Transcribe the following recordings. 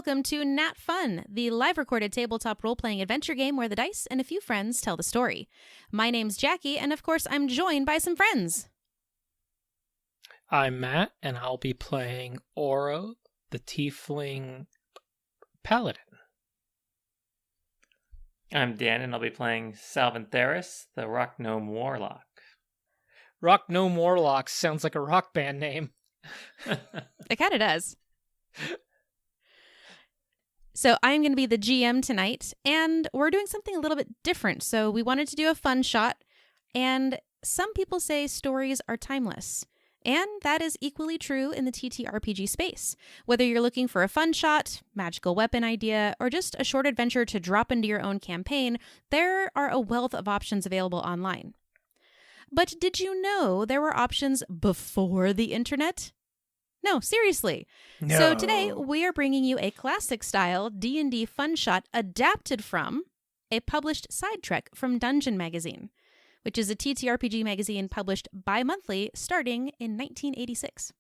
welcome to NatFun, the live-recorded tabletop role-playing adventure game where the dice and a few friends tell the story. My name's Jackie, and of course I'm joined by some friends. I'm Matt, and I'll be playing Oro, the Tiefling Paladin. I'm Dan, and I'll be playing Salvin Theris, the Rock Gnome Warlock. Rock Gnome Warlock sounds like a rock band name. It kind of does. So I'm going to be the GM tonight, and we're doing something a little bit different. So we wanted to do a fun shot, and some people say stories are timeless. And that is equally true in the TTRPG space. Whether you're looking for a fun shot, magical weapon idea, or just a short adventure to drop into your own campaign, there are a wealth of options available online. But did you know there were options before the internet? No, seriously. No. So today we are bringing you a classic-style D&D fun shot adapted from a published side trek from Dungeon Magazine, which is a TTRPG magazine published bi-monthly starting in 1986.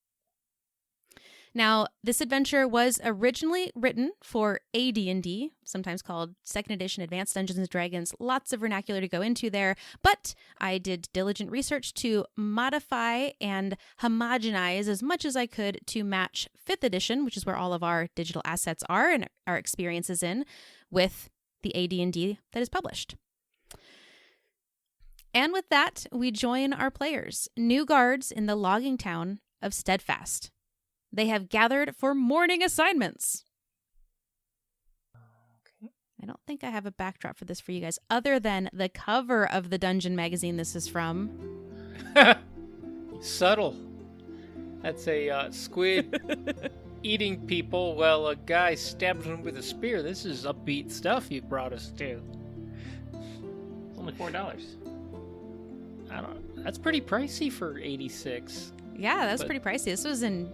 Now, this adventure was originally written for AD&D, sometimes called 2nd Edition Advanced Dungeons & Dragons, lots of vernacular to go into there, but I did diligent research to modify and homogenize as much as I could to match 5th Edition, which is where all of our digital assets are and our experiences in, with the AD&D that is published. And with that, we join our players, new guards in the logging town of Steadfast. They have gathered for morning assignments. Okay. I don't think I have a backdrop for this for you guys, other than the cover of the Dungeon magazine this is from. Subtle. That's a squid eating people while a guy stabs him with a spear. This is upbeat stuff you brought us to. It's only $4. I don't. That's pretty pricey for 86. Yeah, that's pretty pricey. This was in,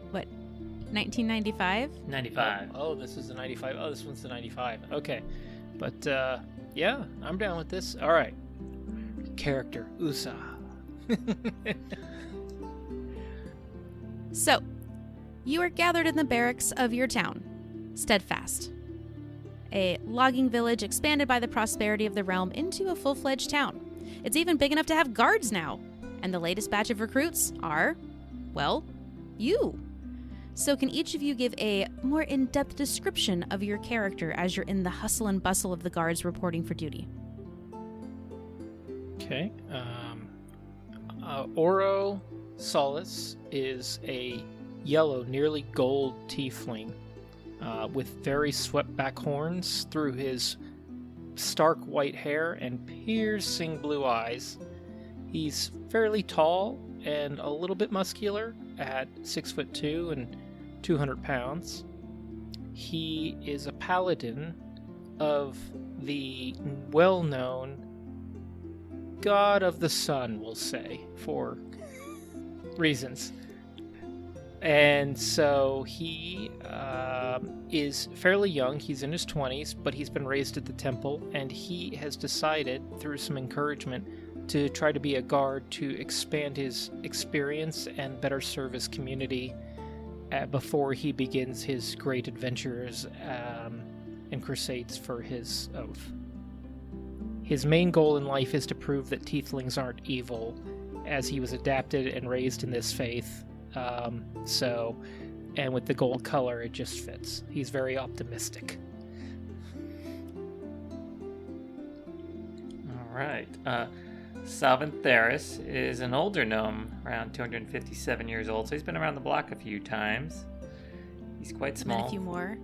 1995? 95. Oh, this is the 95. Oh, this one's the 95. Okay. But, yeah, I'm down with this. All right. Character, Usa. So, you are gathered in the barracks of your town, Steadfast, a logging village expanded by the prosperity of the realm into a full-fledged town. It's even big enough to have guards now, and the latest batch of recruits are, well, you. So can each of you give a more in-depth description of your character as you're in the hustle and bustle of the guards reporting for duty? Okay. Oro Solace is a yellow, nearly gold tiefling with very swept-back horns through his stark white hair and piercing blue eyes. He's fairly tall and a little bit muscular at 6'2" and 200 pounds. He is a paladin of the well-known God of the Sun, we'll say, for reasons. And so he is fairly young. He's in his 20s, but he's been raised at the temple, and he has decided, through some encouragement, to try to be a guard to expand his experience and better serve his community before he begins his great adventures and crusades for his oath. His main goal in life is to prove that tieflings aren't evil, as he was adapted and raised in this faith. And with the gold color, it just fits. He's very optimistic. All right. Salvin Theris is an older gnome, around 257 years old, so he's been around the block a few times. He's quite small. And then a few more,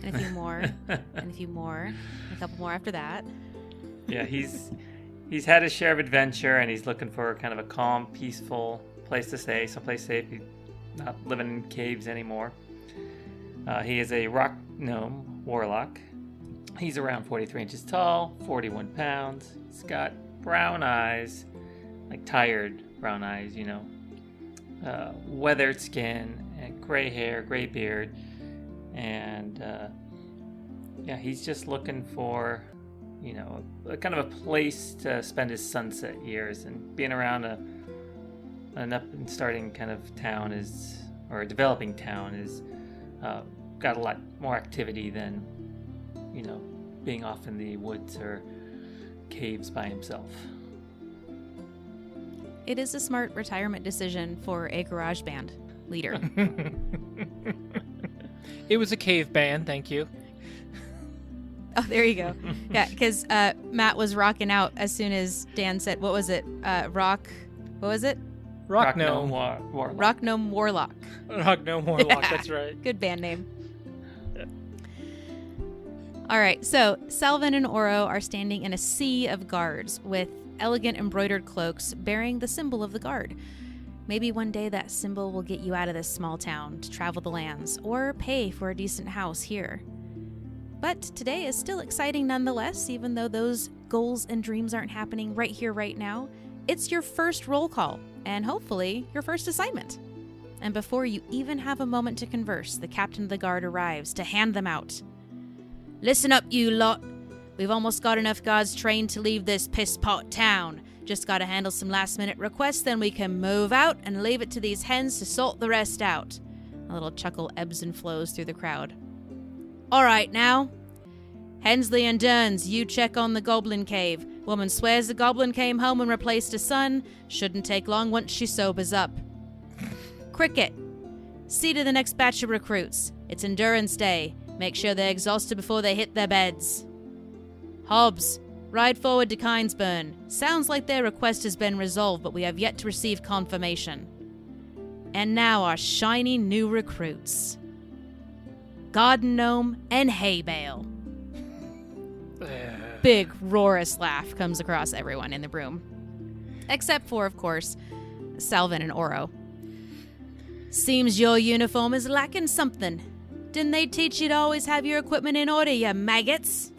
and a few more, and a few more, and a couple more after that. Yeah, he's had his share of adventure, and he's looking for kind of a calm, peaceful place to stay, someplace safe. He's not living in caves anymore. He is a rock gnome warlock. He's around 43 inches tall, 41 pounds. He's got brown eyes, like tired brown eyes, weathered skin, and gray hair, gray beard, and he's just looking for, a kind of a place to spend his sunset years, and being around an up and starting kind of town or a developing town is got a lot more activity than, being off in the woods or caves by himself. It is a smart retirement decision for a garage band leader. It was a cave band, thank you. Oh, there you go. Yeah, because Matt was rocking out as soon as Dan said, what was it? Rock Gnome Warlock. Rock Gnome Warlock. Rock Gnome Warlock, Yeah. That's right. Good band name. All right, so Salvin and Oro are standing in a sea of guards with elegant embroidered cloaks bearing the symbol of the guard. Maybe one day that symbol will get you out of this small town to travel the lands or pay for a decent house here. But today is still exciting nonetheless, even though those goals and dreams aren't happening right here, right now. It's your first roll call, and hopefully your first assignment. And before you even have a moment to converse, the captain of the guard arrives to hand them out. Listen up, you lot. We've almost got enough guards trained to leave this piss-pot town. Just gotta handle some last-minute requests, then we can move out and leave it to these hens to sort the rest out. A little chuckle ebbs and flows through the crowd. All right, now. Hensley and Derns, you check on the goblin cave. Woman swears the goblin came home and replaced her son. Shouldn't take long once she sobers up. Cricket, see to the next batch of recruits. It's Endurance Day. Make sure they're exhausted before they hit their beds. Hobbs, ride forward to Kinesburn. Sounds like their request has been resolved, but we have yet to receive confirmation. And now our shiny new recruits. Garden Gnome and Hay Bale. Big, roarous laugh comes across everyone in the room. Except for, of course, Salvin and Oro. Seems your uniform is lacking something. Didn't they teach you to always have your equipment in order, you maggots?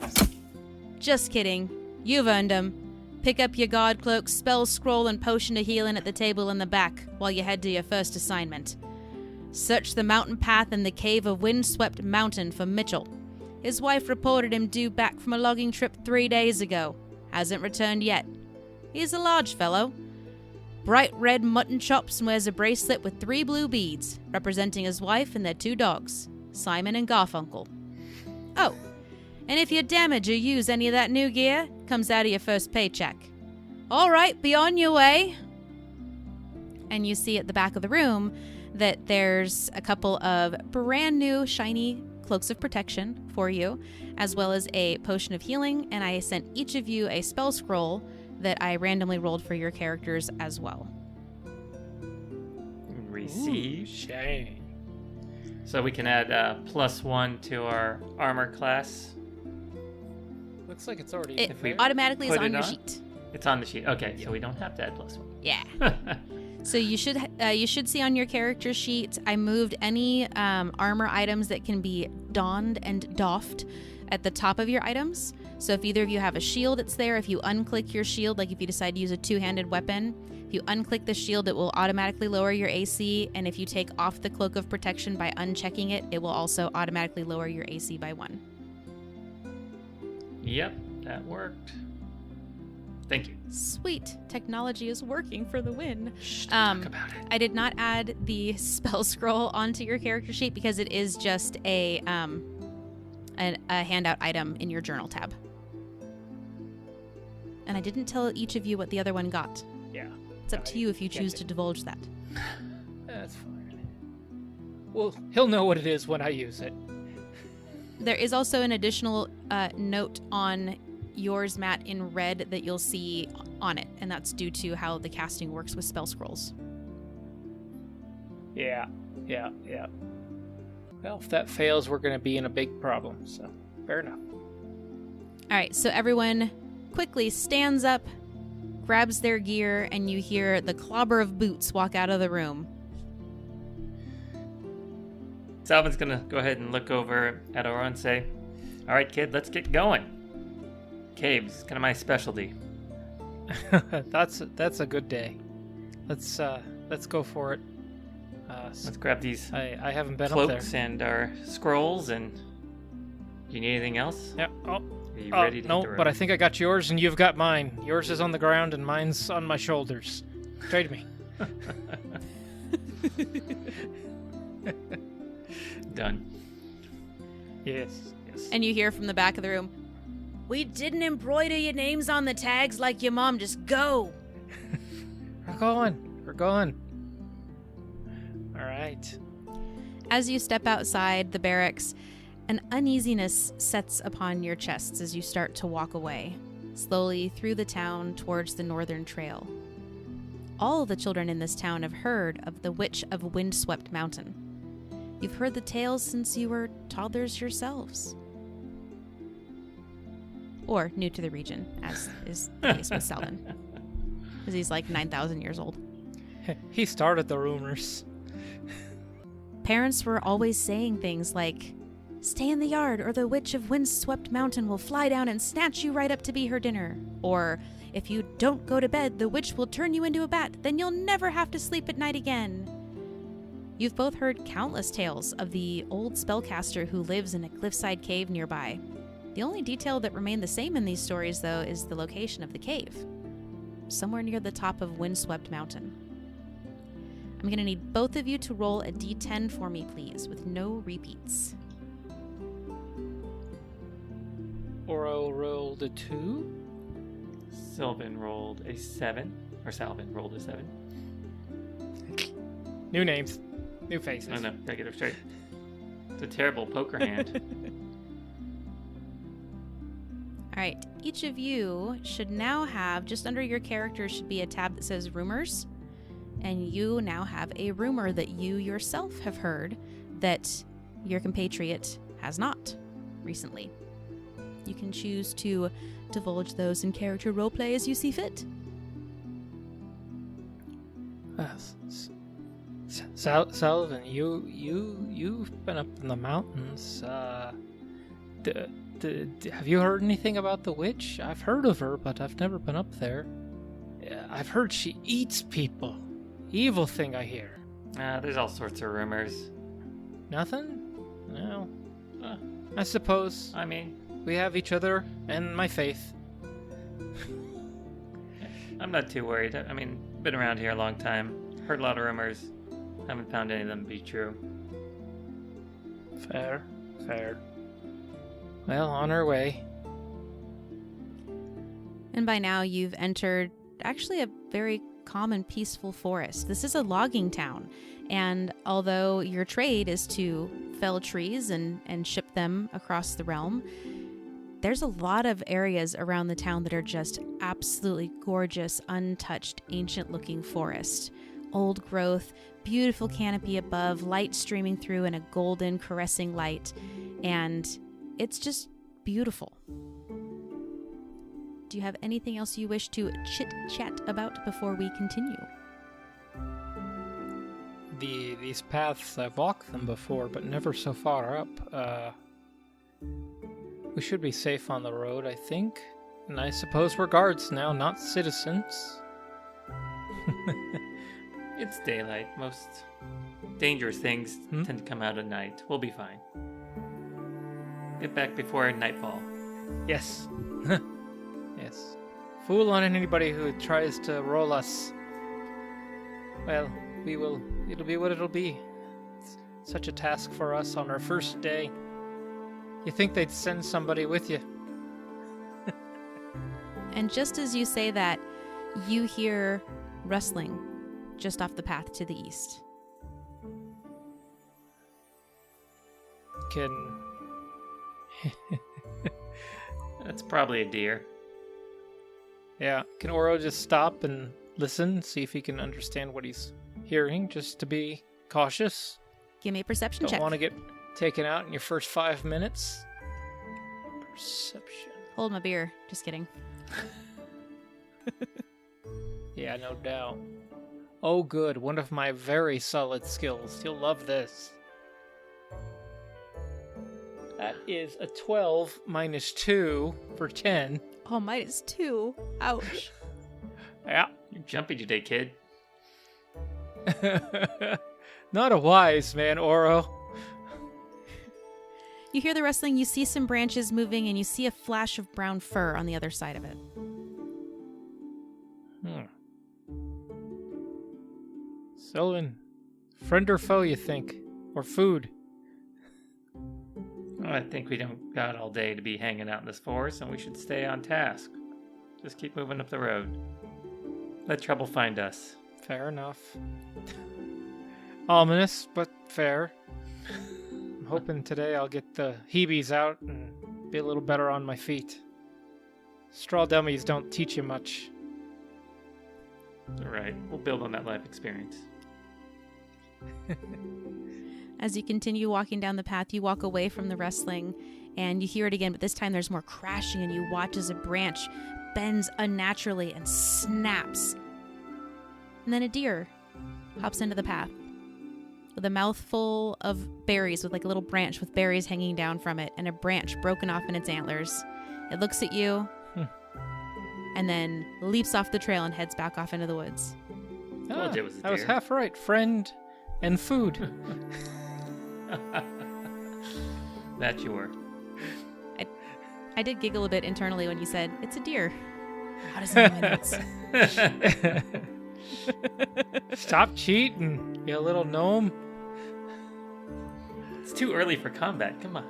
Just kidding. You've earned 'em. Pick up your guard cloak, spell scroll, and potion of healing at the table in the back while you head to your first assignment. Search the mountain path in the cave of Windswept Mountain for Mitchell. His wife reported him due back from a logging trip 3 days ago. Hasn't returned yet. He's a large fellow. Bright red mutton chops and wears a bracelet with 3 blue beads, representing his wife and their 2 dogs, Simon and Garfunkel. Oh, and if you damage or use any of that new gear, comes out of your first paycheck. All right, be on your way. And you see at the back of the room that there's a couple of brand new shiny cloaks of protection for you, as well as a potion of healing, and I sent each of you a spell scroll that I randomly rolled for your characters as well. Receive. Ooh, shame. So we can add +1 to our armor class. Looks like it's already It there. automatically is Put on it your on? sheet. It's on the sheet. Okay, so we don't have to add +1. Yeah. So you should see on your character sheet, I moved any armor items that can be donned and doffed at the top of your items. So if either of you have a shield, it's there. If you unclick your shield, like if you decide to use a 2-handed weapon, if you unclick the shield, it will automatically lower your AC. And if you take off the cloak of protection by unchecking it, it will also automatically lower your AC by 1. Yep, that worked. Thank you. Sweet. Technology is working for the win. Shh, don't talk about it. I did not add the spell scroll onto your character sheet because it is just a handout item in your journal tab. And I didn't tell each of you what the other one got. Yeah. It's up to you if you choose to divulge that. That's fine. Well, he'll know what it is when I use it. There is also an additional note on yours, Matt, in red that you'll see on it, and that's due to how the casting works with spell scrolls. Yeah. Well, if that fails, we're going to be in a big problem, so fair enough. All right, so everyone quickly stands up, grabs their gear, and you hear the clobber of boots walk out of the room. Salvin's gonna go ahead and look over at Aura and say, "All right, kid, let's get going. Caves, kind of my specialty." That's a good day. Let's go for it. Let's grab these I haven't been cloaks up there. and our scrolls. And do you need anything else? Yeah. Oh, Are you ready to no, hit the road? but I think I got yours and you've got mine. Yours is on the ground and mine's on my shoulders. Trade me. Done. Yes. And you hear from the back of the room, "We didn't embroider your names on the tags like your mom. Just go." We're going. All right. As you step outside the barracks, an uneasiness sets upon your chests as you start to walk away, slowly through the town towards the northern trail. All the children in this town have heard of the Witch of Windswept Mountain. You've heard the tales since you were toddlers yourselves. Or new to the region, as is the case with Selvin. Because he's like 9,000 years old. He started the rumors. Parents were always saying things like, "Stay in the yard or the Witch of Windswept Mountain will fly down and snatch you right up to be her dinner." Or, "If you don't go to bed, the witch will turn you into a bat, then you'll never have to sleep at night again." You've both heard countless tales of the old spellcaster who lives in a cliffside cave nearby. The only detail that remained the same in these stories, though, is the location of the cave. Somewhere near the top of Windswept Mountain. I'm going to need both of you to roll a d10 for me, please, with no repeats. Oro rolled a 2. Sylvan rolled a 7. Or Salvin rolled a 7. New names. New faces. Oh no, gotta get it straight. It's a terrible poker hand. All right, each of you should now have, just under your character should be a tab that says Rumors. And you now have a rumor that you yourself have heard that your compatriot has not recently. You can choose to divulge those in character roleplay as you see fit. Selvin, you've been up in the mountains. Have you heard anything about the witch? I've heard of her, but I've never been up there. I've heard she eats people. Evil thing, I hear. There's all sorts of rumors. Nothing? No. I suppose. I mean, we have each other and my faith. I'm not too worried. I mean, been around here a long time. Heard a lot of rumors. Haven't found any of them to be true. Fair. Well, on our way. And by now you've entered actually a very calm and peaceful forest. This is a logging town, and although your trade is to fell trees and ship them across the realm, there's a lot of areas around the town that are just absolutely gorgeous, untouched, ancient-looking forest. Old growth, beautiful canopy above, light streaming through in a golden, caressing light, and it's just beautiful. Do you have anything else you wish to chit-chat about before we continue? These paths, I've walked them before, but never so far up. We should be safe on the road, I think. And I suppose we're guards now, not citizens. It's daylight. Most dangerous things tend to come out at night. We'll be fine. Get back before nightfall. Yes. Yes. Fool on anybody who tries to roll us. Well, we will. It'll be what it'll be. It's such a task for us on our first day. You think they'd send somebody with you? And just as you say that, you hear rustling just off the path to the east. That's probably a deer. Yeah, can Oro just stop and listen, see if he can understand what he's hearing, just to be cautious? Give me a perception check. Don't want to get taken out in your first 5 minutes. Perception. Hold my beer. Just kidding. Yeah, no doubt. Oh, good. One of my very solid skills. You'll love this. That is a 12 minus 2 for 10. Oh, minus 2. Ouch. Yeah. You're jumpy today, kid. Not a wise man, Oro. You hear the rustling, you see some branches moving, and you see a flash of brown fur on the other side of it. Selvin, friend or foe, you think? Or food? I think we don't got all day to be hanging out in this forest, and we should stay on task. Just keep moving up the road. Let trouble find us. Fair enough. Ominous, but fair. I'm hoping today I'll get the heebies out and be a little better on my feet. Straw dummies don't teach you much. All right, we'll build on that life experience. As you continue walking down the path, you walk away from the rustling and you hear it again, but this time there's more crashing and you watch as a branch bends unnaturally and snaps. And then a deer hops into the path with a mouthful of berries, with like a little branch with berries hanging down from it and a branch broken off in its antlers. It looks at you and then leaps off the trail and heads back off into the woods. Told you it was a deer. I was half right. Friend and food. That you were. I did giggle a bit internally when you said, it's a deer. How does it know my notes? Stop cheating, you little gnome. It's too early for combat. Come on.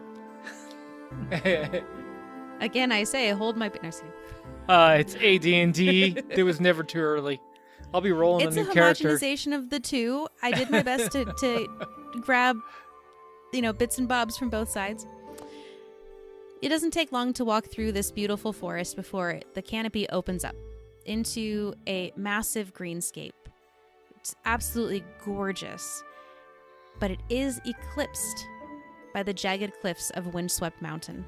Again, I say, hold my... No, sorry. It's AD&D. It was never too early. I'll be rolling It's a new a character. homogenization of the two. I did my best to grab, bits and bobs from both sides. It doesn't take long to walk through this beautiful forest before the canopy opens up into a massive greenscape. It's absolutely gorgeous, but it is eclipsed by the jagged cliffs of Windswept Mountain.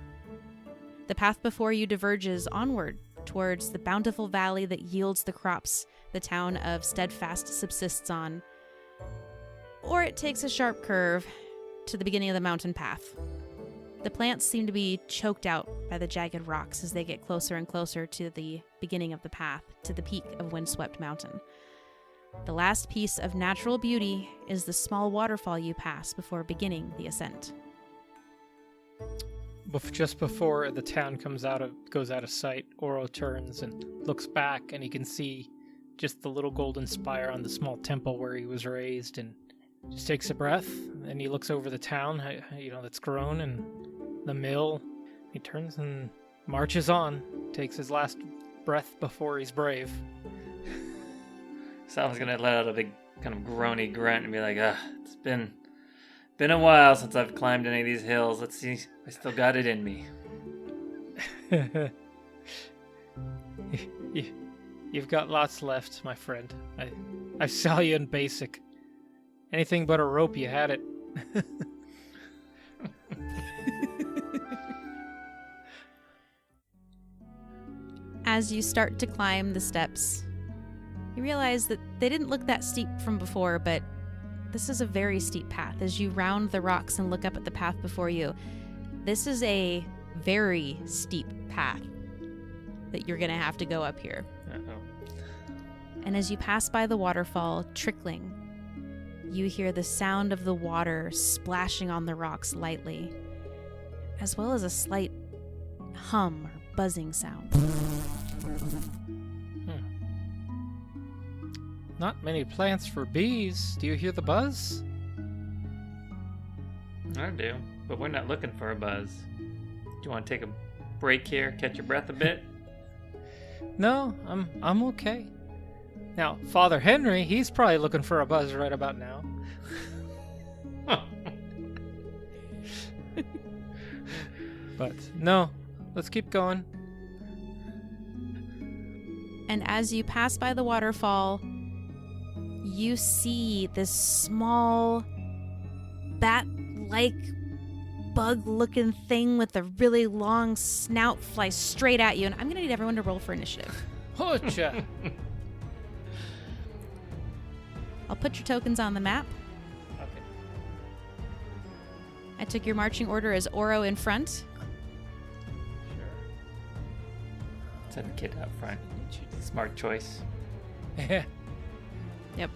The path before you diverges onward towards the bountiful valley that yields the crops the town of Steadfast subsists on, or it takes a sharp curve to the beginning of the mountain path. The plants seem to be choked out by the jagged rocks as they get closer and closer to the beginning of the path, to the peak of Windswept Mountain. The last piece of natural beauty is the small waterfall you pass before beginning the ascent. Just before the town goes out of sight, Oro turns and looks back, and he can see just the little golden spire on the small temple where he was raised, and just takes a breath. And he looks over the town, that's grown, and the mill. He turns and marches on, takes his last breath before he's brave. Someone's gonna let out a big kind of groany grunt and be like, it's been a while since I've climbed any of these hills. Let's see, I still got it in me. You've got lots left, my friend. I saw you in basic. Anything but a rope, you had it. As you start to climb the steps, you realize that they didn't look that steep from before, but this is a very steep path. As you round the rocks and look up at the path before you, this is a very steep path that you're going to have to go up here. Uh-oh. And as you pass by the waterfall trickling, you hear the sound of the water splashing on the rocks lightly, as well as a slight hum or buzzing sound. Not many plants for bees. Do you hear the buzz? I do, but we're not looking for a buzz. Do you want to take a break here, catch your breath a bit? No, I'm okay. Now, Father Henry, he's probably looking for a buzz right about now. But no, let's keep going. And as you pass by the waterfall, you see this small bat-like bug-looking thing with a really long snout fly straight at you. And I'm going to need everyone to roll for initiative. Hocha! I'll put your tokens on the map. Okay. I took your marching order as Oro in front. Sure. Send the kid out front. Smart choice. Yeah. Yep.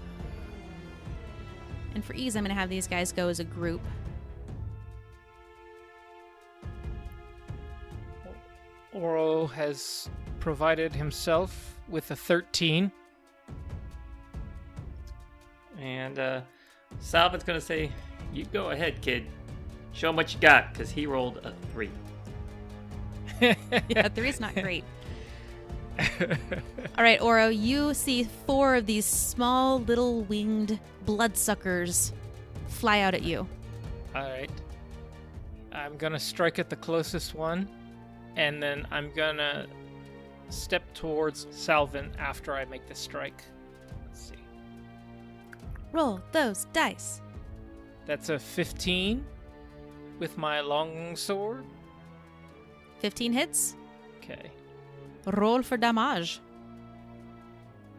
And for ease, I'm going to have these guys go as a group. Oro has provided himself with a 13. And Salvin's gonna say, "You go ahead, kid. Show him what you got, because he rolled a 3. Yeah, 3's not great. All right, Oro, you see 4 of these small little winged bloodsuckers fly out at you. All right. I'm going to strike at the closest one, and then I'm going to step towards Salvin after I make the strike. Let's see. Roll those dice. That's a 15 with my long sword. 15 hits. Okay. Roll for damage.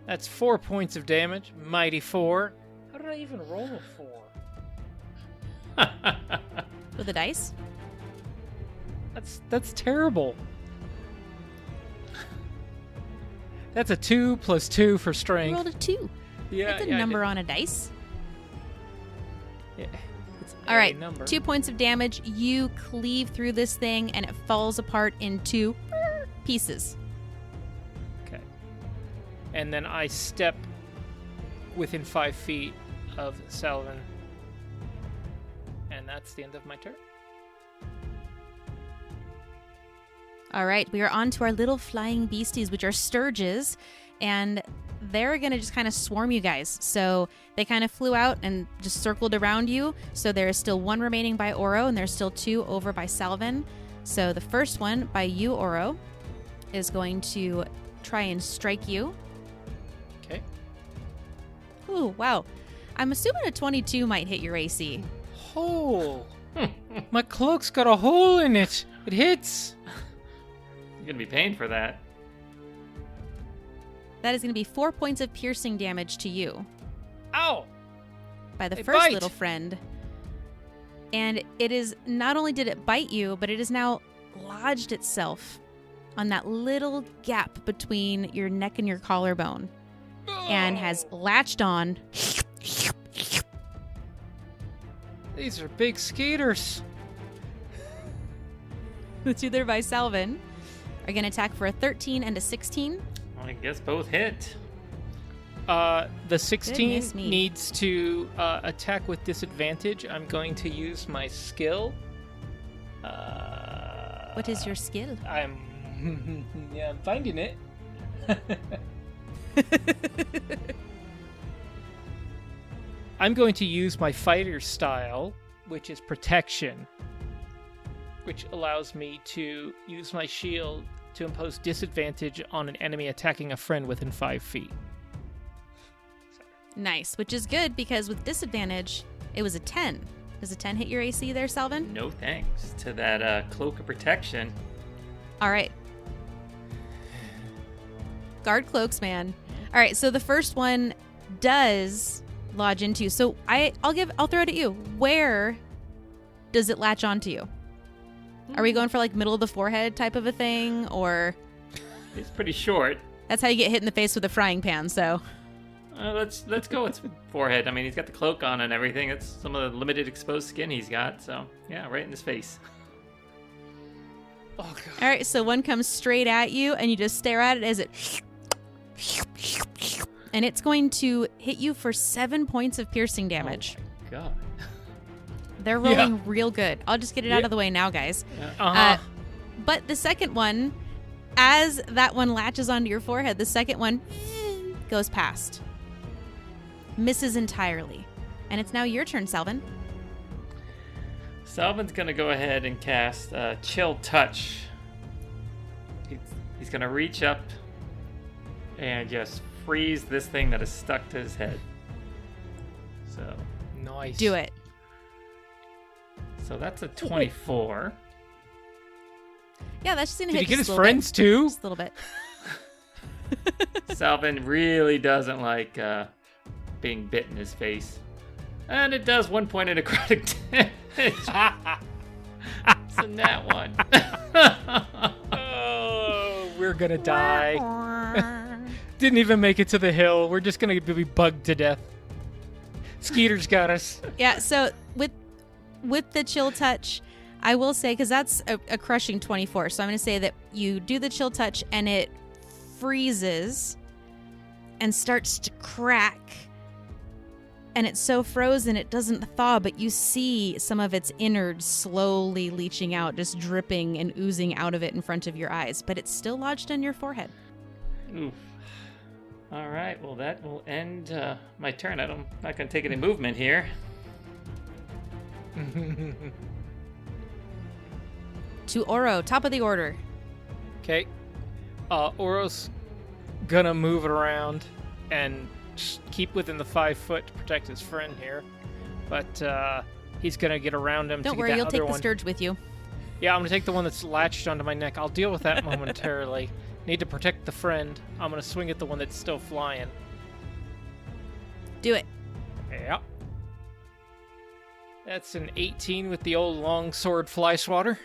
That's 4 points of damage. Mighty 4. How did I even roll a 4? With the dice. That's terrible. That's a 2 plus 2 for You strength. rolled a 2. Yeah, That's a number on a dice. Yeah, it's All right, number. 2 points of damage. You cleave through this thing, and it falls apart in 2 pieces. Okay. And then I step within 5 feet of Salvin. And that's the end of my turn. All right, we are on to our little flying beasties, which are sturges, and they're going to just kind of swarm you guys. So they kind of flew out and just circled around you. So there is still 1 remaining by Oro, and there's still 2 over by Salvin. So the first one by you, Oro, is going to try and strike you. Okay. Ooh, wow. I'm assuming a 22 might hit your AC. Hole. My cloak's got a hole in it. It hits. You're going to be paying for that. That is going to be 4 points of piercing damage to you Ow. by the They first bite. little friend. And it is, not only did it bite you, but it has now lodged itself on that little gap between your neck and your collarbone and has latched on. These are big skaters. The 2 there by Salvin are going to attack for a 13 and a 16. Well, I guess both hit. The 16 Goodness me. needs to attack with disadvantage. I'm going to use my skill. What is your skill? I'm finding it. I'm going to use my fighter style, which is protection, which allows me to use my shield to impose disadvantage on an enemy attacking a friend within 5 feet. Nice, which is good because with disadvantage, it was a 10. Does a 10 hit your AC there, Salvin? No thanks to that cloak of protection. All right. Guard cloaks, man. All right, so the first one does lodge into you. So I'll throw it at you. Where does it latch onto you? Are we going for like middle of the forehead type of a thing, or It's pretty short. that's how you get hit in the face with a frying pan? So Let's go with forehead. I mean, he's got the cloak on and everything. It's some of the limited exposed skin he's got. So yeah, right in his face. Oh, God. all right, so one comes straight at you, and you just stare at it as it, and it's going to hit you for 7 points of piercing damage. Oh my God. They're rolling real good. I'll just get it out Yeah. of the way now, guys. Uh-huh. But the second one, as that one latches onto your forehead, the second one goes past. Misses entirely. And it's now your turn, Salvin. Salvin's gonna go ahead and cast Chill Touch. He's gonna reach up and just freeze this thing that is stuck to his head. So Nice. Do it. that's a 24. Yeah, that's just going to Did hit he get just his a little friends bit. too? Just a little bit. Salvin really doesn't like being bit in his face. And it does 1 point of necrotic damage. So that one. Oh, we're gonna die. Didn't even make it to the hill. We're just gonna be bugged to death. Skeeter's got us. Yeah, so with the chill touch, I will say, because that's a crushing 24, so I'm going to say that you do the chill touch and it freezes and starts to crack and it's so frozen it doesn't thaw, but you see some of its innards slowly leaching out, just dripping and oozing out of it in front of your eyes, but it's still lodged on your forehead. Oof. All right, well, that will end my turn. I'm not going to take any movement here. To Oro, top of the order. Okay. Oro's gonna move it around and keep within the 5 foot to protect his friend here. But he's gonna get around him. Don't to worry, get that you'll other take the one. Sturge with you. Yeah, I'm gonna take the one that's latched onto my neck. I'll deal with that momentarily. Need to protect the friend. I'm gonna swing at the one that's still flying. Do it. Yeah. That's an 18 with the old long sword fly swatter.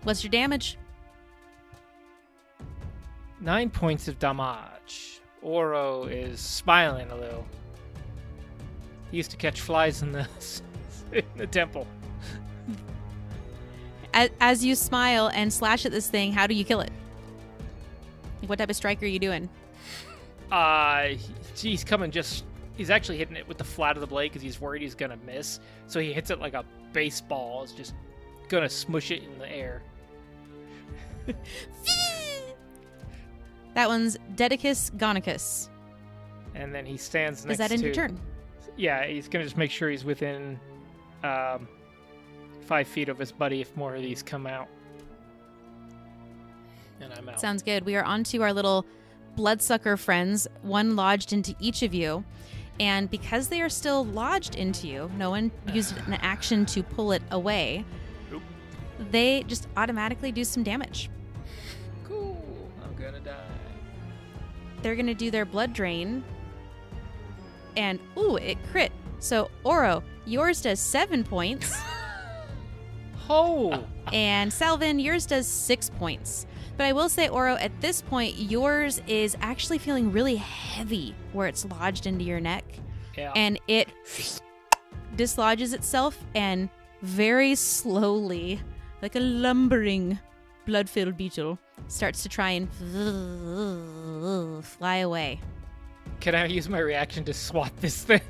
What's your damage? 9 points of damage. Oro is smiling a little. He used to catch flies in the temple. As you smile and slash at this thing, how do you kill it? What type of strike are you doing? He's coming he's actually hitting it with the flat of the blade because he's worried he's gonna miss. So he hits it like a baseball. It's just gonna smush it in the air. That one's Dedicus Gonicus. And then he stands next Is that in to... your turn? Yeah, he's gonna just make sure he's within 5 feet of his buddy if more of these come out. And I'm out. Sounds good. We are on to our little bloodsucker friends, one lodged into each of you. And because they are still lodged into you, no one used an action to pull it away. Nope. They just automatically do some damage. Cool. I'm gonna die. They're going to do their blood drain. And, ooh, it crit. So, Oro, yours does 7 points. Oh! And Salvin, yours does 6 points. But I will say, Oro, at this point, yours is actually feeling really heavy where it's lodged into your neck. Yeah. And it dislodges itself and very slowly, like a lumbering blood-filled beetle, starts to try and fly away. Can I use my reaction to swat this thing?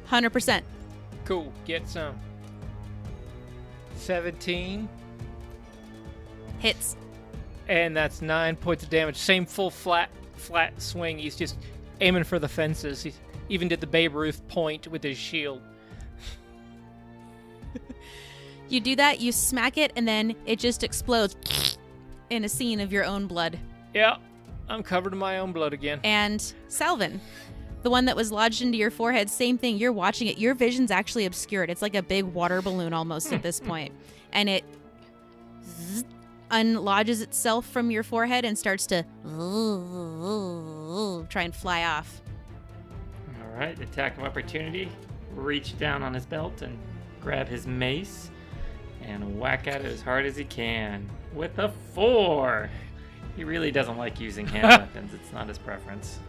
100%. Cool. Get some. 17. Hits. And that's 9 points of damage. Same full flat swing. He's just aiming for the fences. He even did the Babe Ruth point with his shield. You do that, you smack it, and then it just explodes in a scene of your own blood. Yeah, I'm covered in my own blood again. And Salvin, the one that was lodged into your forehead, same thing. You're watching it. Your vision's actually obscured. It's like a big water balloon almost at this point. And it unlodges itself from your forehead and starts to try and fly off. All right, attack of opportunity. Reach down on his belt and grab his mace and whack at it as hard as he can with a 4. He really doesn't like using hand weapons. It's not his preference.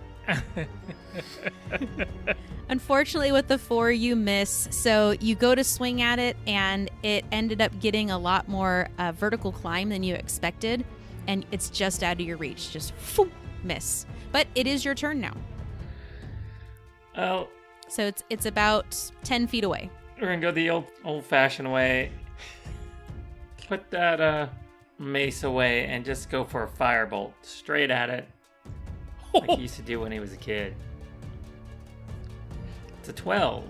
Unfortunately, with the 4, you miss. So you go to swing at it, and it ended up getting a lot more vertical climb than you expected, and it's just out of your reach. Just miss. But it is your turn now. Oh, So it's about 10 feet away. we're gonna go the old-fashioned way. Put that mace away and just go for a firebolt straight at it, like he used to do when he was a kid. It's a 12.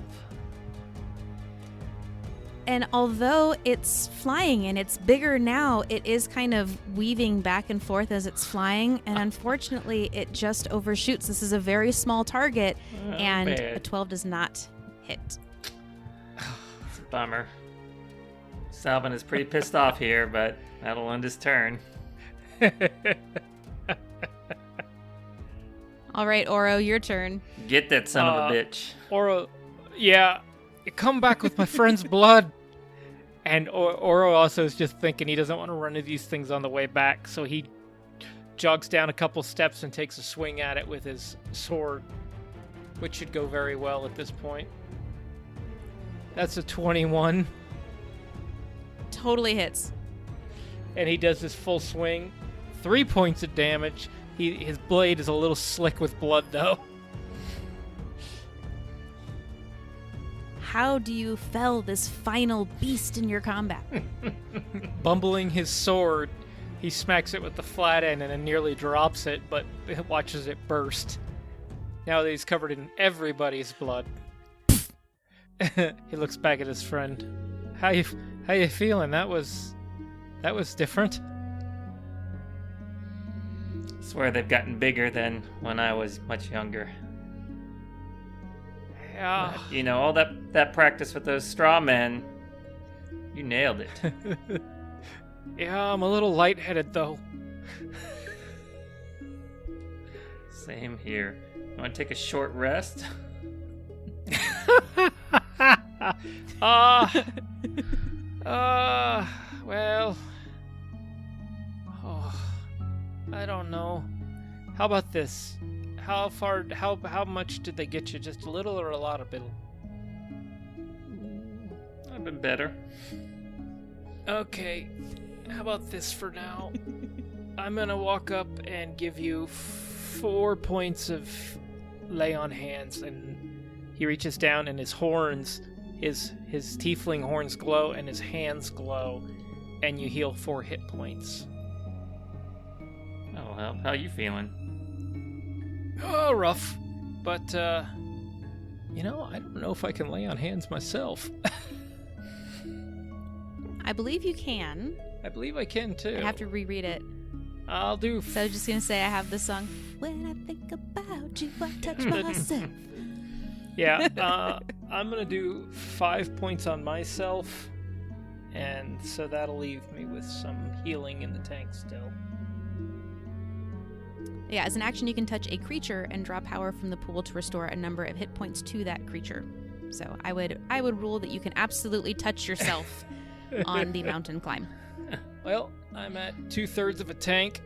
And although it's flying and it's bigger now, it is kind of weaving back and forth as it's flying. And unfortunately, it just overshoots. This is a very small target, and bad. a 12 does not hit. It's a bummer. Salvin is pretty pissed off here, but that'll end his turn. All right, Oro, your turn. Get that son of a bitch. Oro, yeah, come back with my friend's blood. And Oro also is just thinking he doesn't want to run into these things on the way back, so he jogs down a couple steps and takes a swing at it with his sword, which should go very well at this point. That's a 21. Totally hits. And he does this full swing. 3 points of damage. His blade is a little slick with blood, though. how do you fell this final beast in your combat? Bumbling his sword, he smacks it with the flat end and then nearly drops it, but watches it burst. Now that he's covered in everybody's blood. He looks back at his friend. How you feeling? That was different. I swear they've gotten bigger than when I was much younger. Yeah. You know, all that practice with those straw men, you nailed it. Yeah, I'm a little lightheaded though. Same here. You want to take a short rest? Well. Oh, I don't know. How about this? How much did they get you? Just a little or a lot of bill? I've been better. Okay. How about this for now? I'm gonna walk up and give you 4 points of lay on hands, and he reaches down and his horns, his tiefling horns glow and his hands glow, and you heal 4 hit points. Oh, well, how you feeling? Oh, rough. But, I don't know if I can lay on hands myself. I believe you can. I believe I can, too. I have to reread it. I'll do... So I was just going to say I have the song, When I Think About You, I Touch Myself. Yeah, I'm going to do 5 points on myself, and so that'll leave me with some healing in the tank still. Yeah, as an action, you can touch a creature and draw power from the pool to restore a number of hit points to that creature. So I would rule that you can absolutely touch yourself on the mountain climb. Well, I'm at 2/3 of a tank.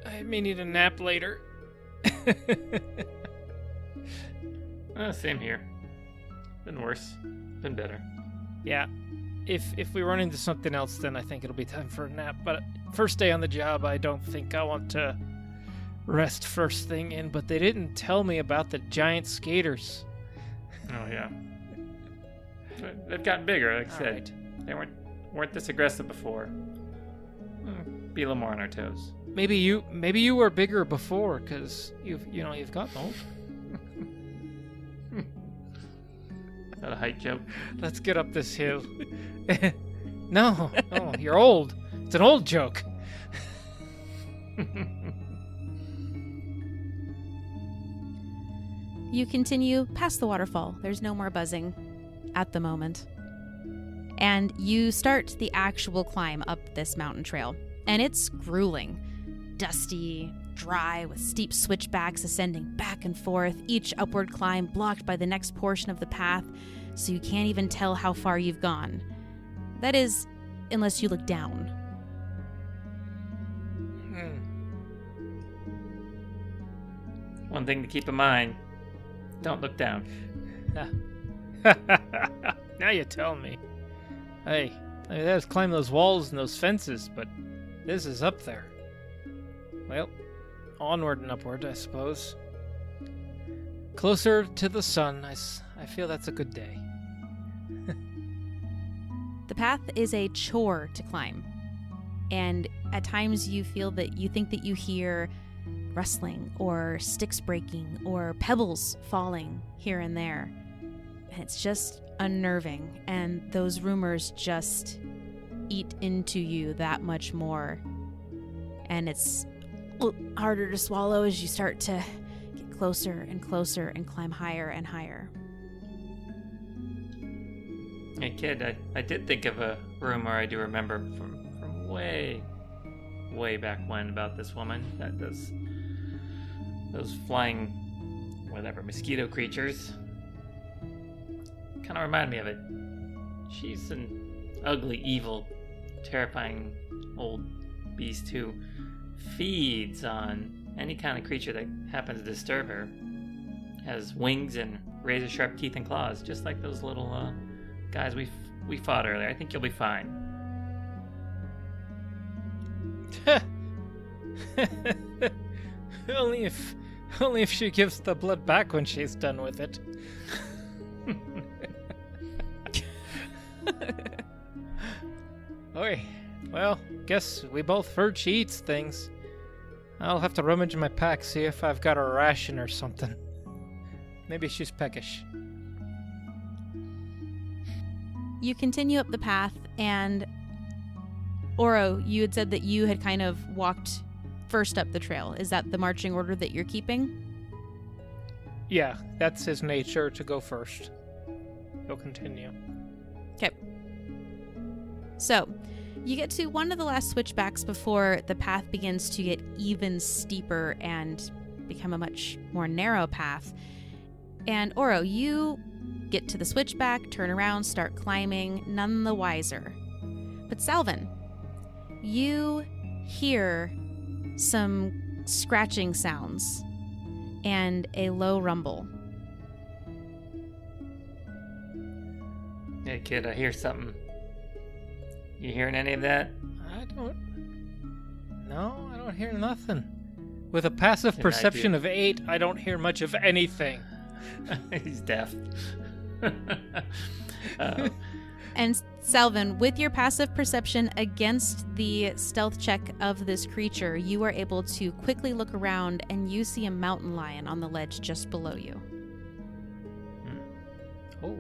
I may need a nap later. Same here. Been worse. Been better. Yeah. If we run into something else, then I think it'll be time for a nap. But first day on the job, I don't think I want to rest first thing in. But they didn't tell me about the giant skaters. Oh, yeah. They've gotten bigger, like I said. Right. They weren't this aggressive before. Be a little more on our toes. Maybe you were bigger before, because you've gotten old. Is that a height joke? Let's get up this hill. No, you're old. It's an old joke. You continue past the waterfall. There's no more buzzing at the moment. And you start the actual climb up this mountain trail. And it's grueling. Dusty, dry, with steep switchbacks ascending back and forth, each upward climb blocked by the next portion of the path, so you can't even tell how far you've gone. That is, unless you look down. One thing to keep in mind, don't look down. Now you tell me. Hey, let's climb those walls and those fences, but this is up there. Well, onward and upward, I suppose. Closer to the sun, I feel that's a good day. The path is a chore to climb. And at times you feel that you think that you hear rustling or sticks breaking or pebbles falling here and there. And it's just unnerving. And those rumors just eat into you that much more. And it's harder to swallow as you start to get closer and closer and climb higher and higher. Hey kid, I did think of a rumor I do remember from way back when about this woman that does those flying mosquito creatures. Kind of remind me of it. She's an ugly, evil, terrifying old beast who feeds on any kind of creature that happens to disturb her. Has wings and razor-sharp teeth and claws, just like those little guys we fought earlier. I think you'll be fine. Only if she gives the blood back when she's done with it. Okay, well, guess we both heard she eats things. I'll have to rummage in my pack, see if I've got a ration or something. Maybe she's peckish. You continue up the path, and Oro, you had said that you had kind of walked first up the trail. Is that the marching order that you're keeping? Yeah, that's his nature to go first. He'll continue. Okay. So, you get to one of the last switchbacks before the path begins to get even steeper and become a much more narrow path. And Oro, you get to the switchback, turn around, start climbing, none the wiser. But Salvin, you hear some scratching sounds and a low rumble. Hey, kid, I hear something. You hearing any of that? I don't hear nothing. With a passive perception of 8, I don't hear much of anything. He's deaf. And Salvin, with your passive perception against the stealth check of this creature, you are able to quickly look around and you see a mountain lion on the ledge just below you. Oh.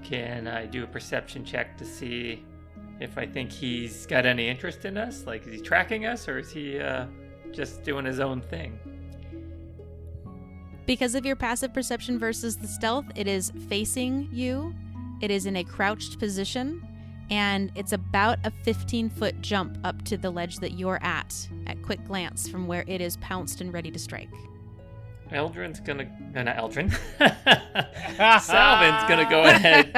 Can I do a perception check to see if I think he's got any interest in us? Like, is he tracking us, or is he just doing his own thing? Because of your passive perception versus the stealth, it is facing you. It is in a crouched position, and it's about a 15-foot jump up to the ledge that you're at quick glance from where it is pounced and ready to strike. Eldrin's gonna... not Eldrin. Salvin's gonna go ahead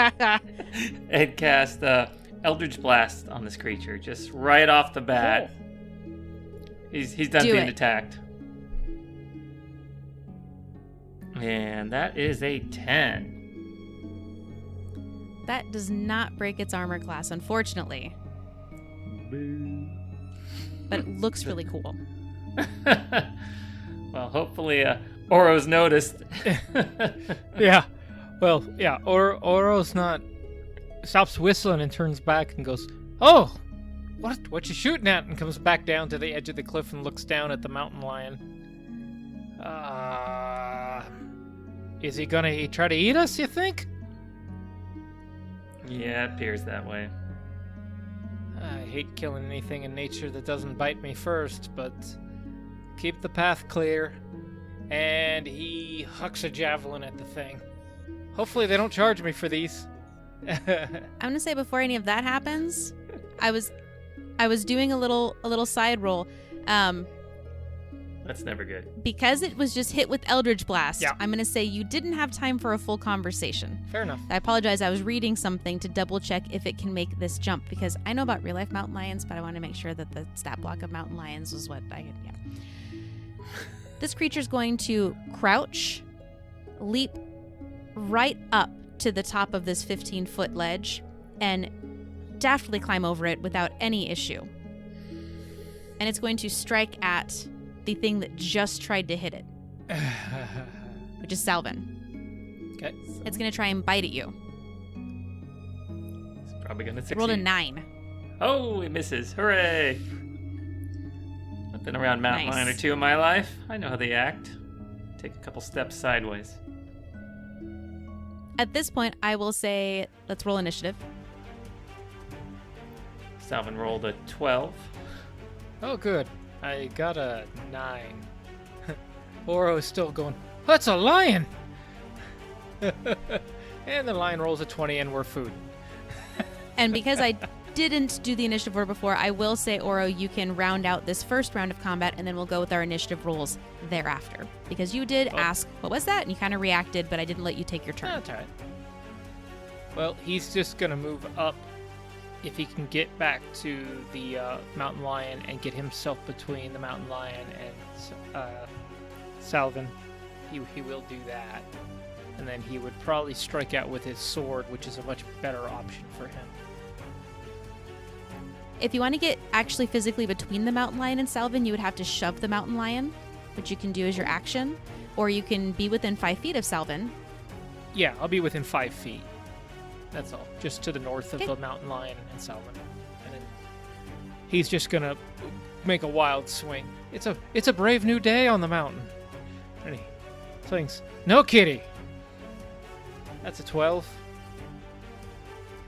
and cast Eldritch Blast on this creature, just right off the bat. He's done being attacked. And that is a 10. That does not break its armor class, unfortunately. Boo. But it looks really cool. Well, hopefully Oro's noticed. Yeah. Well, yeah, Oro's not... stops whistling and turns back and goes, "Oh! What you shooting at?" And comes back down to the edge of the cliff and looks down at the mountain lion. Is he gonna try to eat us, you think? Yeah, it appears that way. I hate killing anything in nature that doesn't bite me first, but keep the path clear. And he hucks a javelin at the thing. Hopefully they don't charge me for these. I'm gonna say before any of that happens, I was doing a little side roll. That's never good. Because it was just hit with Eldritch Blast, yeah. I'm going to say you didn't have time for a full conversation. Fair enough. I apologize. I was reading something to double check if it can make this jump, because I know about real life mountain lions, but I want to make sure that the stat block of mountain lions was what I had. Yeah. This creature's going to crouch, leap right up to the top of this 15-foot ledge, and daftly climb over it without any issue. And it's going to strike at the thing that just tried to hit it, which is Salvin. Okay. It's going to try and bite at you. It's probably going to succeed. It rolled a 9. Oh, it misses. Hooray! I've been around mountain lion or two in my life. I know how they act. Take a couple steps sideways. At this point, I will say, let's roll initiative. Salvin rolled a 12. Oh, good. I got a 9. Oro is still going, "That's a lion!" And the lion rolls a 20 and we're food. And because I didn't do the initiative order before, I will say, Oro, you can round out this first round of combat, and then we'll go with our initiative rolls thereafter. Because you did ask, what was that? And you kind of reacted, but I didn't let you take your turn. That's all right. Well, he's just going to move up if he can get back to the mountain lion and get himself between the mountain lion and Salvin. He will do that. And then he would probably strike out with his sword, which is a much better option for him. If you want to get actually physically between the mountain lion and Salvin, you would have to shove the mountain lion, which you can do as your action. Or you can be within 5 feet of Salvin. Yeah, I'll be within 5 feet. That's all. Just to the north of Okay. the mountain lion and Salvin. And then he's just gonna make a wild swing. It's a brave new day on the mountain. And he swings. No, kitty. That's a 12.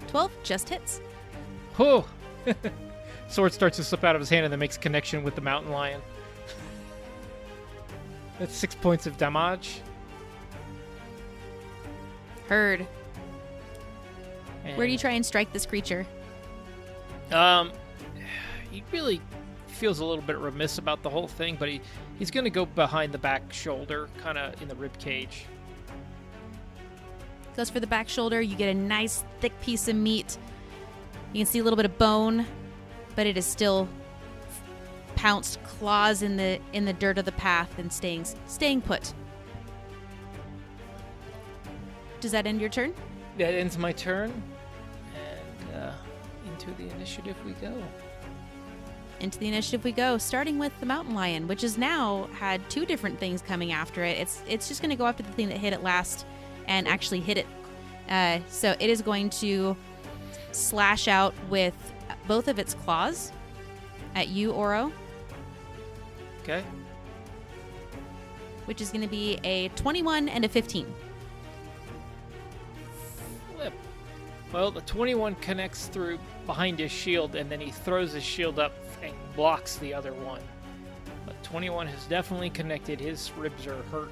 12 just hits. Oh! Sword starts to slip out of his hand and then makes connection with the mountain lion. That's 6 points of damage. Heard. And, Where do you try and strike this creature? He really feels a little bit remiss about the whole thing, but he's going to go behind the back shoulder, kind of in the rib cage. Goes for the back shoulder. You get a nice thick piece of meat. You can see a little bit of bone, but it is still pounced claws in the dirt of the path and staying put. Does that end your turn? That ends my turn, and into the initiative we go. Into the initiative we go, starting with the mountain lion, which has now had 2 different things coming after it. It's just going to go after the thing that hit it last and actually hit it. So it is going to slash out with both of its claws at you, Oro, Okay. which is going to be a 21 and a 15. Flip. Well, the 21 connects through behind his shield, and then he throws his shield up and blocks the other one. But 21 has definitely connected. His ribs are hurt.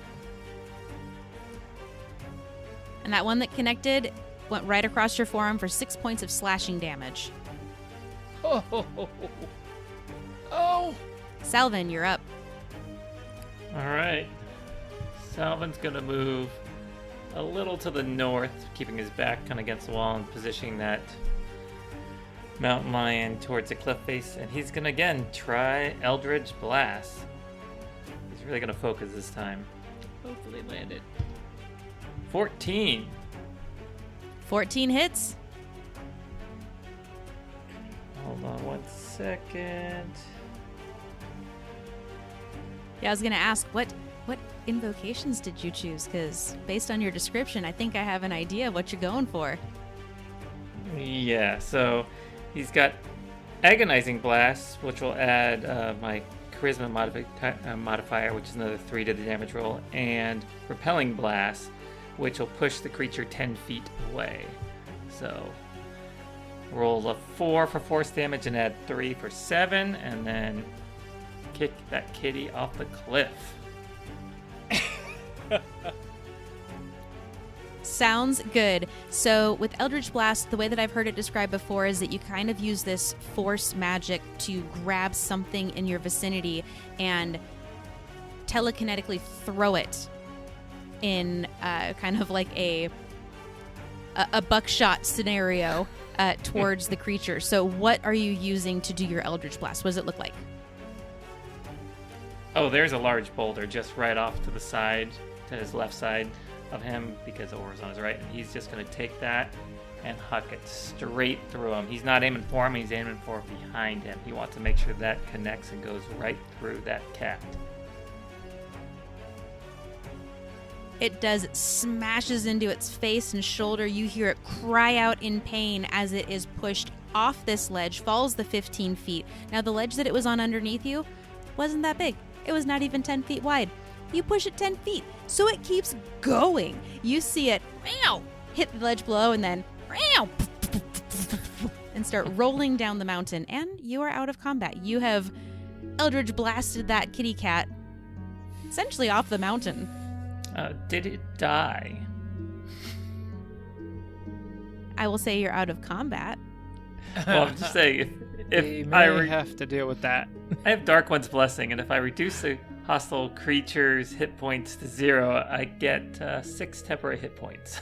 And that one that connected went right across your forearm for 6 points of slashing damage. Oh, ho, ho, ho. Oh! Salvin, you're up. All right. Salvin's going to move a little to the north, keeping his back kind of against the wall and positioning that mountain lion towards the cliff face. And he's going to, again, try Eldritch Blast. He's really going to focus this time. Hopefully land it. 14. 14 hits. Hold on 1 second. Yeah, I was going to ask, what invocations did you choose? Because based on your description, I think I have an idea of what you're going for. Yeah, so he's got Agonizing Blast, which will add my Charisma modifier, which is another 3 to the damage roll, and Repelling Blast, which will push the creature 10 feet away. So roll a 4 for force damage and add 3 for 7, and then kick that kitty off the cliff. Sounds good. So with Eldritch Blast, the way that I've heard it described before is that you kind of use this force magic to grab something in your vicinity and telekinetically throw it in kind of like a buckshot scenario towards the creature. So what are you using to do your Eldritch Blast? What does it look like? Oh, there's a large boulder just right off to the side, to his left side of him, because the Aura's on his right, and he's just going to take that and huck it straight through him. He's not aiming for him, he's aiming for behind him. He wants to make sure that connects and goes right through that cat. It does. It smashes into its face and shoulder. You hear it cry out in pain as it is pushed off this ledge, falls the 15 feet. Now, the ledge that it was on underneath you wasn't that big. It was not even 10 feet wide. You push it 10 feet, so it keeps going. You see it hit the ledge below and then and start rolling down the mountain, and you are out of combat. You have Eldritch blasted that kitty cat essentially off the mountain. Did it die? I will say you're out of combat. Well, I'm just saying, We if may have to deal with that. I have Dark One's Blessing, and if I reduce a hostile creature's hit points to 0, I get 6 temporary hit points.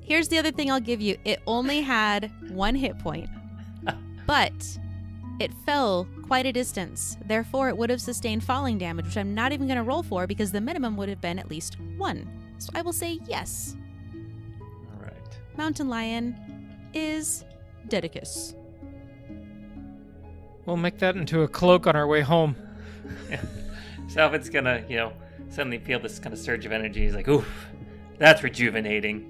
Here's the other thing I'll give you. It only had 1 hit point, but it fell quite a distance. Therefore, it would have sustained falling damage, which I'm not even going to roll for because the minimum would have been at least 1. So I will say yes. All right. Mountain Lion is Dedicus. We'll make that into a cloak on our way home. Salvin's gonna, suddenly feel this kind of surge of energy. He's like, oof, that's rejuvenating.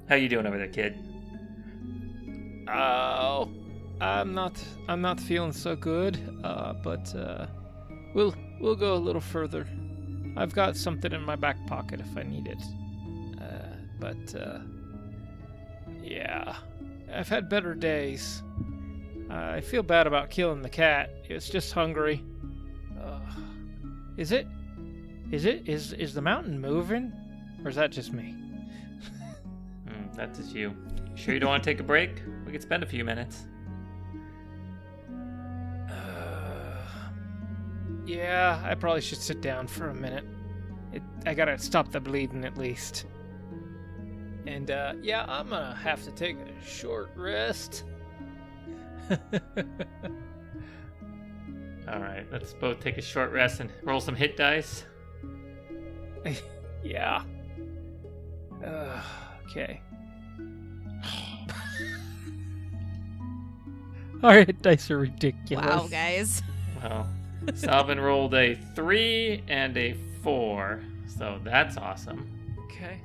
How you doing over there, kid? Oh, I'm not feeling so good. But we'll go a little further. I've got something in my back pocket if I need it. Yeah, I've had better days. I feel bad about killing the cat. It's just hungry. Is the mountain moving, or is that just me? That's just you. Sure you don't want to take a break? We could spend a few minutes. Yeah, I probably should sit down for a minute. I gotta stop the bleeding at least. And yeah, I'm gonna have to take a short rest. Alright, let's both take a short rest and roll some hit dice. Yeah. Okay. Our hit dice are ridiculous. Wow, guys. Well, Salvin rolled a 3 and a 4, so that's awesome. Okay.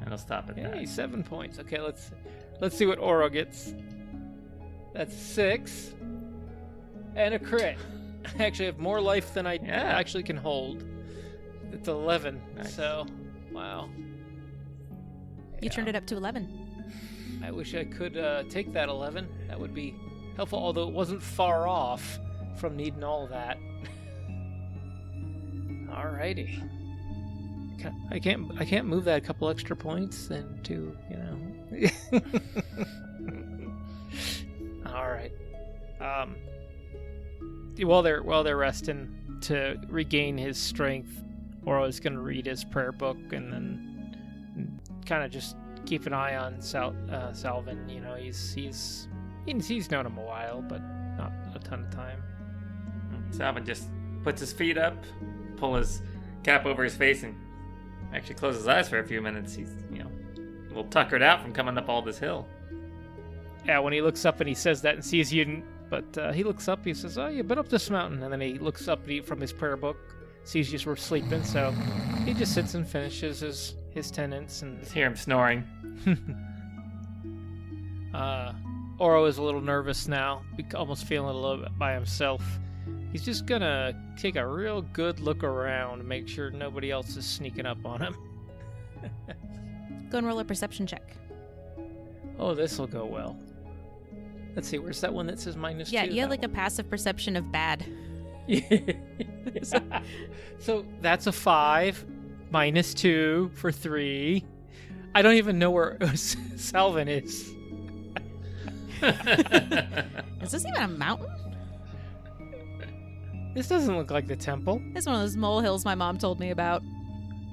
And I'll stop at Hey, that. 7 points. Okay, let's see what Oro gets. That's 6 and a crit. I actually have more life than I actually can hold. It's 11. Nice. So, wow. You turned it up to 11. I wish I could take that 11. That would be helpful, although it wasn't far off from needing all that. Alrighty. I can't move that a couple extra points then to, All right. While they're resting to regain his strength, Oro's gonna read his prayer book and then kind of just keep an eye on Salvin. He's known him a while, but not a ton of time. Salvin just puts his feet up, pull his cap over his face, and actually closes his eyes for a few minutes. He's, a little tuckered out from coming up all this hill. Yeah, when he looks up and he says that and sees you, but he looks up, he says, "Oh, you've been up this mountain," and then he looks up from his prayer book, sees you were sleeping, so he just sits and finishes his tenets and Just hear him snoring. Oro is a little nervous now, almost feeling a little bit by himself. He's just gonna take a real good look around and make sure nobody else is sneaking up on him. Go and roll a perception check. Oh, this'll go well. Let's see, where's that one that says -2? Yeah, you have like a passive perception of bad. So that's a 5, -2 for 3. I don't even know where Salvin is. Is this even a mountain? This doesn't look like the temple. It's one of those molehills my mom told me about.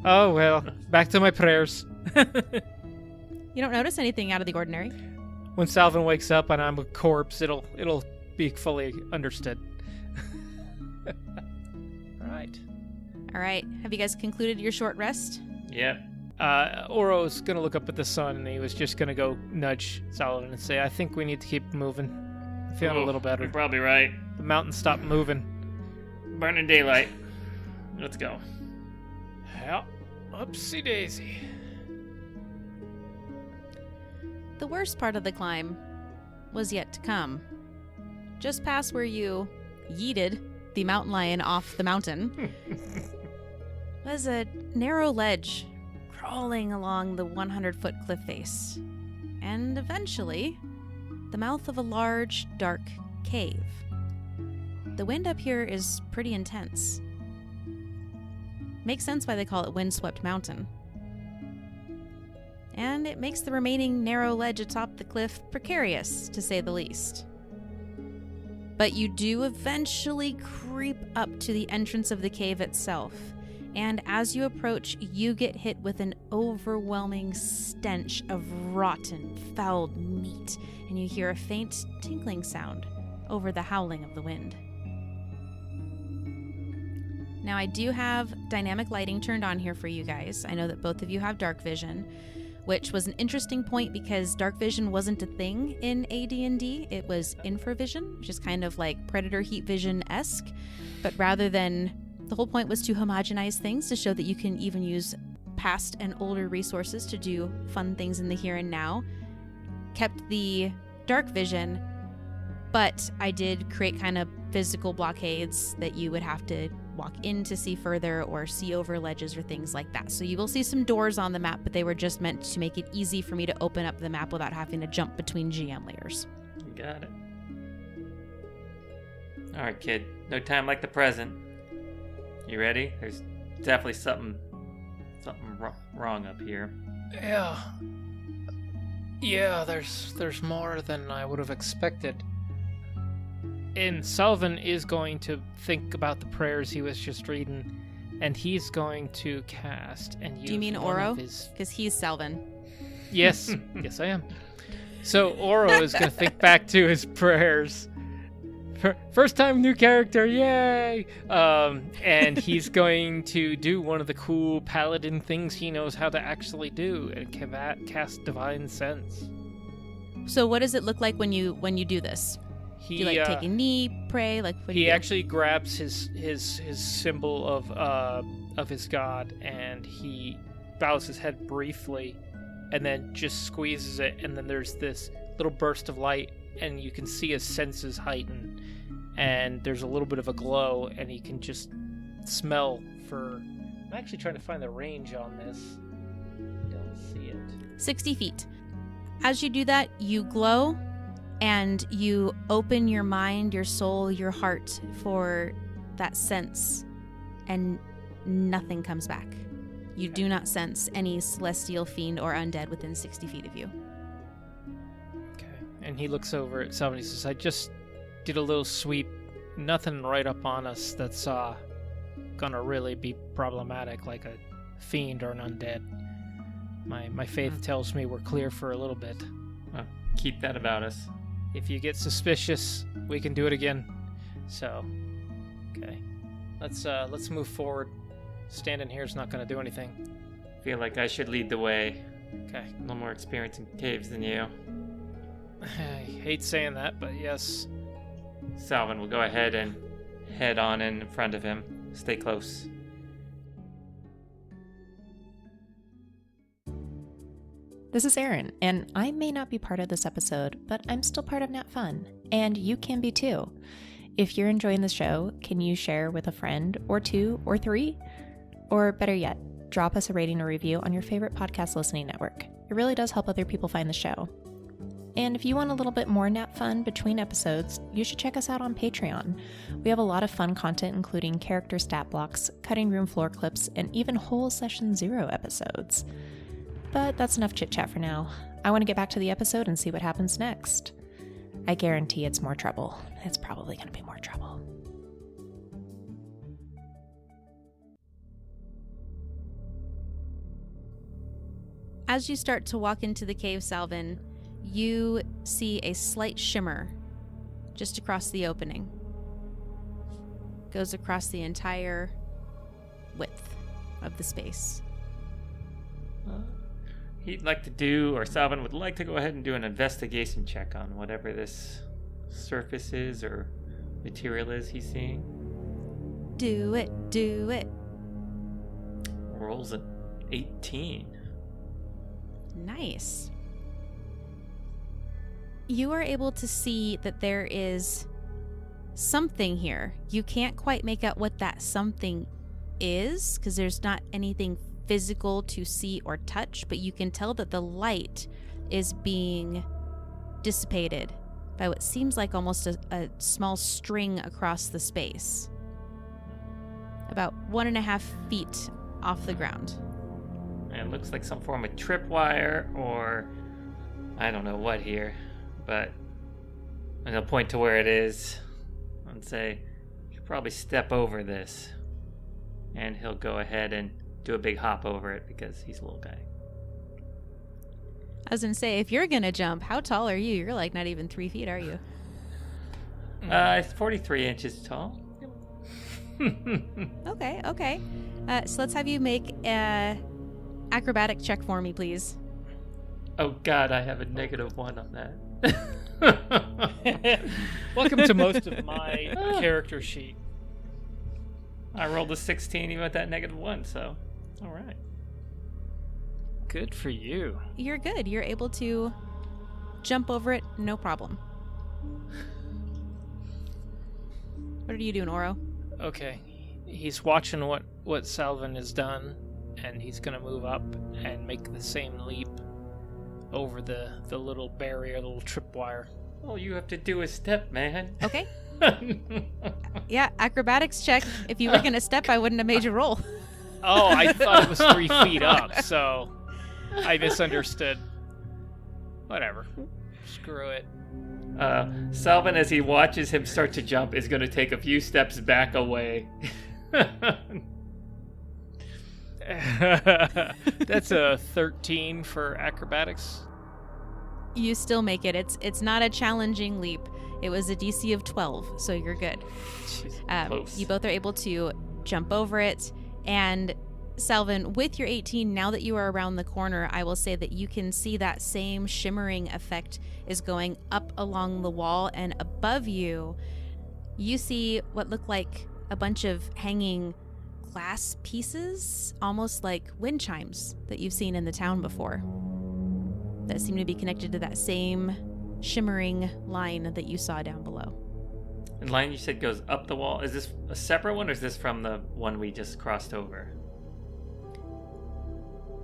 Oh, well, back to my prayers. You don't notice anything out of the ordinary? When Salvin wakes up and I'm a corpse, it'll be fully understood. All right. Have you guys concluded your short rest? Yep. Oro's gonna look up at the sun, and he was just gonna go nudge Salvin and say, "I think we need to keep moving. I'm feeling a little better. You're probably right. The mountain stopped moving." Burning daylight. Let's go. Yeah. Upsy daisy. The worst part of the climb was yet to come. Just past where you yeeted the mountain lion off the mountain was a narrow ledge crawling along the 100-foot cliff face, and eventually the mouth of a large, dark cave. The wind up here is pretty intense. Makes sense why they call it Windswept Mountain. And it makes the remaining narrow ledge atop the cliff precarious, to say the least. But you do eventually creep up to the entrance of the cave itself, and as you approach, you get hit with an overwhelming stench of rotten, fouled meat, and you hear a faint tinkling sound over the howling of the wind. Now, I do have dynamic lighting turned on here for you guys. I know that both of you have dark vision, which was an interesting point because dark vision wasn't a thing in AD&D. It was infravision, which is kind of like Predator Heat Vision-esque. But rather than The whole point was to homogenize things to show that you can even use past and older resources to do fun things in the here and now. Kept the dark vision, but I did create kind of physical blockades that you would have to walk in to see further or see over ledges or things like that. So you will see some doors on the map, but they were just meant to make it easy for me to open up the map without having to jump between GM layers. You got it. All right, kid. No time like the present. You ready? There's definitely something wrong up here. Yeah, there's more than I would have expected. And Sullivan is going to think about the prayers he was just reading, and he's going to cast and use. Do you mean Oro? Because he's Selvin. Yes, yes I am. So Oro is going to think back to his prayers. First time new character, yay! And he's going to do one of the cool paladin things he knows how to actually do, and cast Divine Sense. So what does it look like when you do this? Do you take a knee, pray? Like what do you do? Actually grabs his symbol of his god, and he bows his head briefly, and then just squeezes it, and then there's this little burst of light, and you can see his senses heighten. And there's a little bit of a glow, and he can just smell for... I'm actually trying to find the range on this. Don't see it. 60 feet. As you do that, you glow, and you open your mind, your soul, your heart for that sense, and nothing comes back. You do not sense any celestial fiend or undead within 60 feet of you. Okay. And he looks over at somebody and says, I just did a little sweep. Nothing right up on us that's gonna really be problematic like a fiend or an undead. My faith tells me we're clear for a little bit. Well, keep that about us. If you get suspicious, we can do it again. So, okay. Let's move forward. Standing here is not gonna do anything. Feel like I should lead the way. Okay. A little more experience in caves than you. I hate saying that, but yes. Salvin will go ahead and head on in front of him. Stay close. This is Erin, and I may not be part of this episode, but I'm still part of NatFun, and you can be too. If you're enjoying the show, can you share with a friend or two or three? Or better yet, drop us a rating or review on your favorite podcast listening network. It really does help other people find the show. And if you want a little bit more NatFun between episodes, you should check us out on Patreon. We have a lot of fun content, including character stat blocks, cutting room floor clips, and even whole Session 0 episodes. But that's enough chit-chat for now. I want to get back to the episode and see what happens next. I guarantee it's more trouble. It's probably going to be more trouble. As you start to walk into the cave, Salvin, you see a slight shimmer just across the opening. Goes across the entire width of the space. He'd like to do, or Salvin would like to go ahead and do an investigation check on whatever this surface is or material is he's seeing. Do it, do it. Rolls an 18. Nice. You are able to see that there is something here. You can't quite make out what that something is because there's not anything physical to see or touch, but you can tell that the light is being dissipated by what seems like almost a small string across the space. About 1.5 feet off the ground. It looks like some form of tripwire or I don't know what here, but I'm going to point to where it is and say, you should probably step over this. And he'll go ahead and do a big hop over it because he's a little guy. I was going to say, if you're going to jump, how tall are you? You're like not even 3 feet, are you? It's 43 inches tall. Okay. So let's have you make a acrobatic check for me, please. Oh God, I have a -1 on that. Welcome to most of my character sheet. I rolled a 16 even with that -1, so all right. Good for you. You're good. You're able to jump over it, no problem. What are you doing, Oro? Okay. He's watching what Salvin has done, and he's going to move up and make the same leap over the little barrier, the little tripwire. All you have to do is step, man. Okay. Yeah, acrobatics check. If you were going to step, I wouldn't have made you roll. Oh, I thought it was 3 feet up, so I misunderstood. Whatever. Screw it. Salvin, as he watches him start to jump, is going to take a few steps back away. That's a 13 for acrobatics. You still make it. It's not a challenging leap. It was a DC of 12, so you're good. Close. You both are able to jump over it. And Salvin, with your 18, now that you are around the corner, I will say that you can see that same shimmering effect is going up along the wall, and above you, you see what look like a bunch of hanging glass pieces, almost like wind chimes that you've seen in the town before, that seem to be connected to that same shimmering line that you saw down below. The line you said goes up the wall. Is this a separate one, or is this from the one we just crossed over?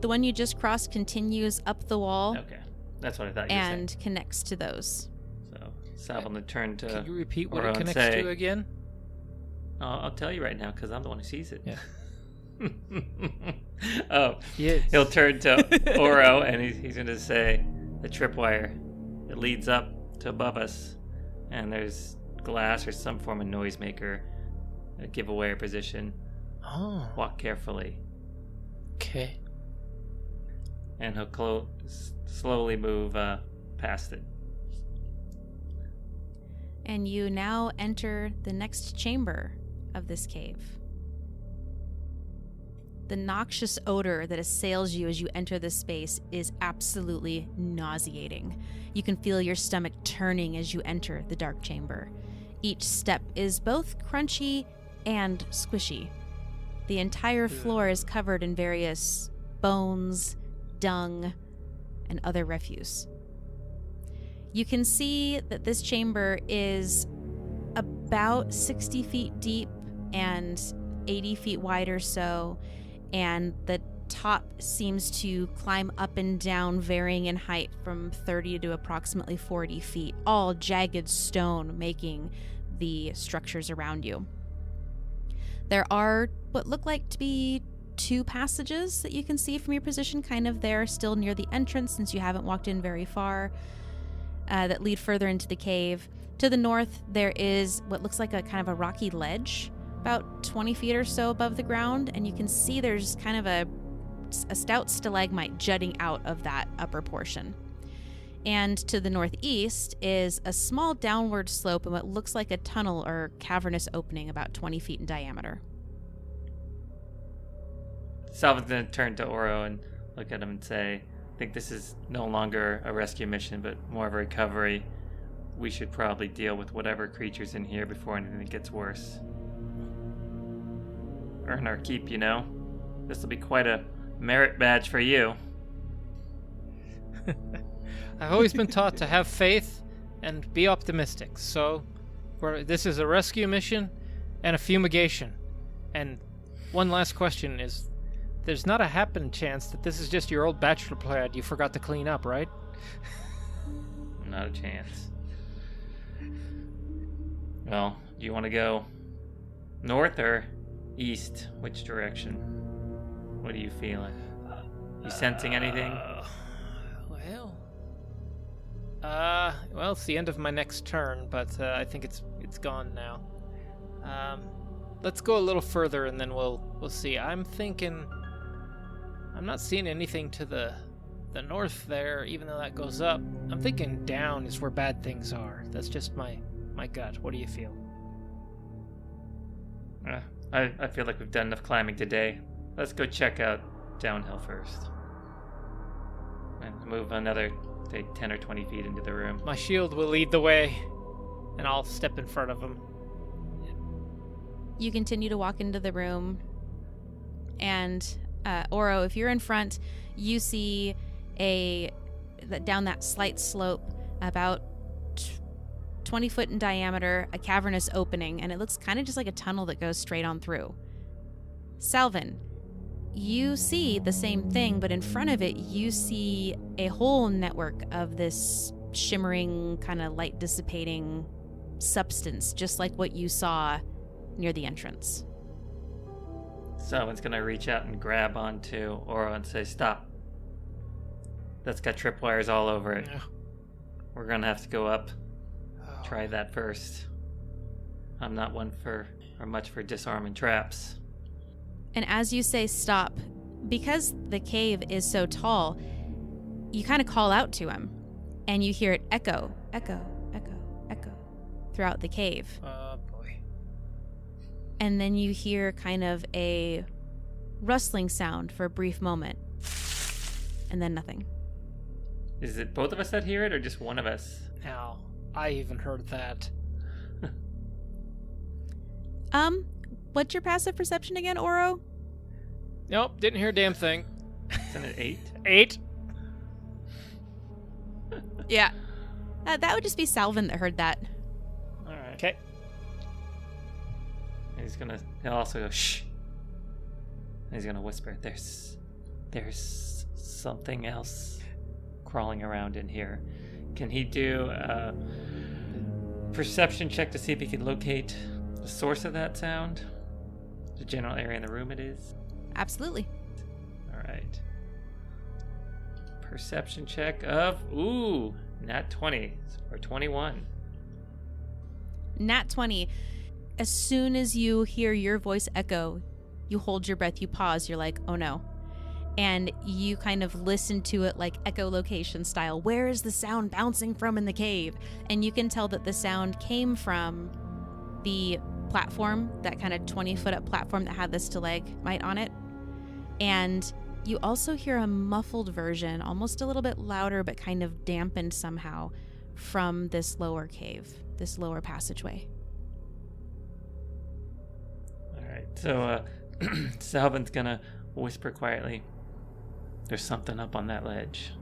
The one you just crossed continues up the wall. Okay, that's what I thought you were saying. And connects to those. So, Salvin will turn to Can you repeat what Oro it and connects say, to again? I'll tell you right now, because I'm the one who sees it. Yeah. Oh, Yes. he'll turn to Oro, and he's going to say, the tripwire, it leads up to above us, and there's glass or some form of noisemaker. Give away our position. Oh, Walk carefully. okay. And he'll slowly move past it. And you now enter the next chamber of this cave. The noxious odor that assails you as you enter this space is absolutely nauseating. You can feel your stomach turning as you enter the dark chamber. Each step is both crunchy and squishy. The entire floor is covered in various bones, dung, and other refuse. You can see that this chamber is about 60 feet deep and 80 feet wide or so, and the top seems to climb up and down, varying in height from 30 to approximately 40 feet, all jagged stone making the structures around you. There are what look like to be 2 passages that you can see from your position, kind of there still near the entrance since you haven't walked in very far, that lead further into the cave. To the north, there is what looks like a kind of a rocky ledge about 20 feet or so above the ground, and you can see there's kind of a stout stalagmite jutting out of that upper portion. And to the northeast is a small downward slope and what looks like a tunnel or cavernous opening about 20 feet in diameter. Salvin's going to turn to Oro and look at him and say, I think this is no longer a rescue mission, but more of a recovery. We should probably deal with whatever creature's in here before anything gets worse. Earn our keep, you know. This will be quite a merit badge for you. I've always been taught to have faith and be optimistic. So, this is a rescue mission and a fumigation. And one last question is, there's not a happen chance that this is just your old bachelor pad you forgot to clean up, right? Not a chance. Well, do you want to go north or east? Which direction? What are you feeling? You sensing anything? Well, it's the end of my next turn, but I think it's gone now. Let's go a little further and then we'll see. I'm thinking I'm not seeing anything to the north there, even though that goes up. I'm thinking down is where bad things are. That's just my gut. What do you feel? I feel like we've done enough climbing today. Let's go check out downhill first. And move another, say, 10 or 20 feet into the room. My shield will lead the way, and I'll step in front of him. You continue to walk into the room, and Oro, if you're in front, you see down that slight slope, about 20 foot in diameter, a cavernous opening, and it looks kind of just like a tunnel that goes straight on through. Salvin, you see the same thing, but in front of it, you see a whole network of this shimmering, kind of light dissipating substance, just like what you saw near the entrance. Someone's gonna reach out and grab onto Oro and say, "Stop. That's got tripwires all over it. Yeah. We're gonna have to go up. Try that first. I'm not much for disarming traps." And as you say stop, because the cave is so tall, you kind of call out to him, and you hear it echo, echo, echo, echo throughout the cave. Oh, boy. And then you hear kind of a rustling sound for a brief moment, and then nothing. Is it both of us that hear it, or just one of us? Now, I even heard that. What's your passive perception again, Oro? Nope, didn't hear a damn thing. Isn't it 8? 8? Yeah. That would just be Salvin that heard that. All right. Okay. He'll also go, "Shh." And he's gonna whisper, There's something else crawling around in here. Can he do a perception check to see if he can locate the source of that sound? The general area in the room it is? Absolutely. All right. Perception check of, nat 20 or 21. Nat 20. As soon as you hear your voice echo, you hold your breath, you pause, you're like, oh no. And you kind of listen to it like echolocation style. Where is the sound bouncing from in the cave? And you can tell that the sound came from the platform, that kind of 20-foot up platform that had the stalagmite on it. And you also hear a muffled version, almost a little bit louder, but kind of dampened somehow from this lower cave, this lower passageway. All right. So Salvin's gonna whisper quietly, "There's something up on that ledge.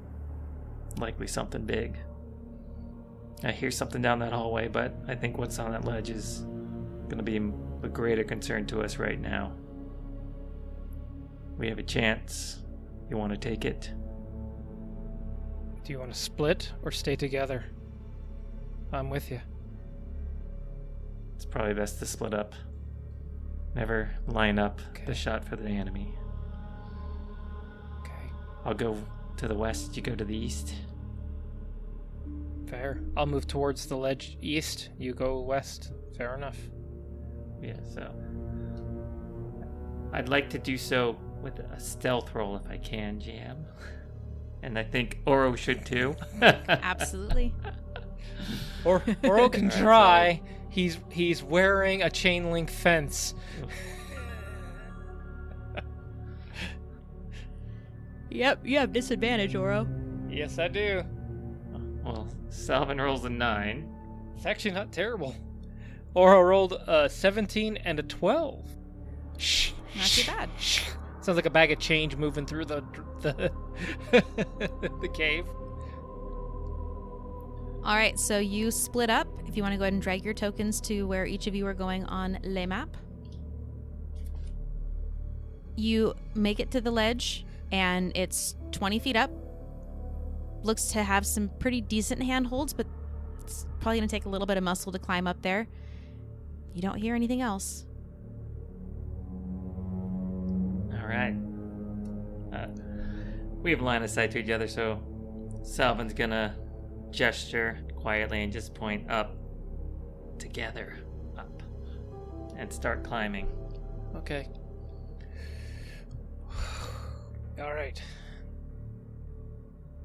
Likely something big. I hear something down that hallway, but I think what's on that ledge is going to be a greater concern to us right now. We have a chance. You want to take it?" Do you want to split or stay together? I'm with you. It's probably best to split up. Never line up Okay. the shot for the enemy. Okay. I'll go to the west, you go to the east. Fair. I'll move towards the ledge east. You go west. Fair enough. Yeah, so I'd like to do so with a stealth roll if I can, GM. And I think Oro should too. Absolutely. Oro can try. He's wearing a chain link fence. Yep, you have disadvantage, Oro. Yes, I do. Well, Salvin rolls a 9. It's actually not terrible. Oro rolled a 17 and a 12. Shh. Not too bad. Shh. Sounds like a bag of change moving through the the cave. All right, so you split up. If you want to go ahead and drag your tokens to where each of you are going on Le Map. You make it to the ledge, and it's 20 feet up. Looks to have some pretty decent handholds, but it's probably going to take a little bit of muscle to climb up there. You don't hear anything else. All right. We have line of sight to each other, so Salvin's gonna gesture quietly and just point up. Together. Up. And start climbing. Okay. All right.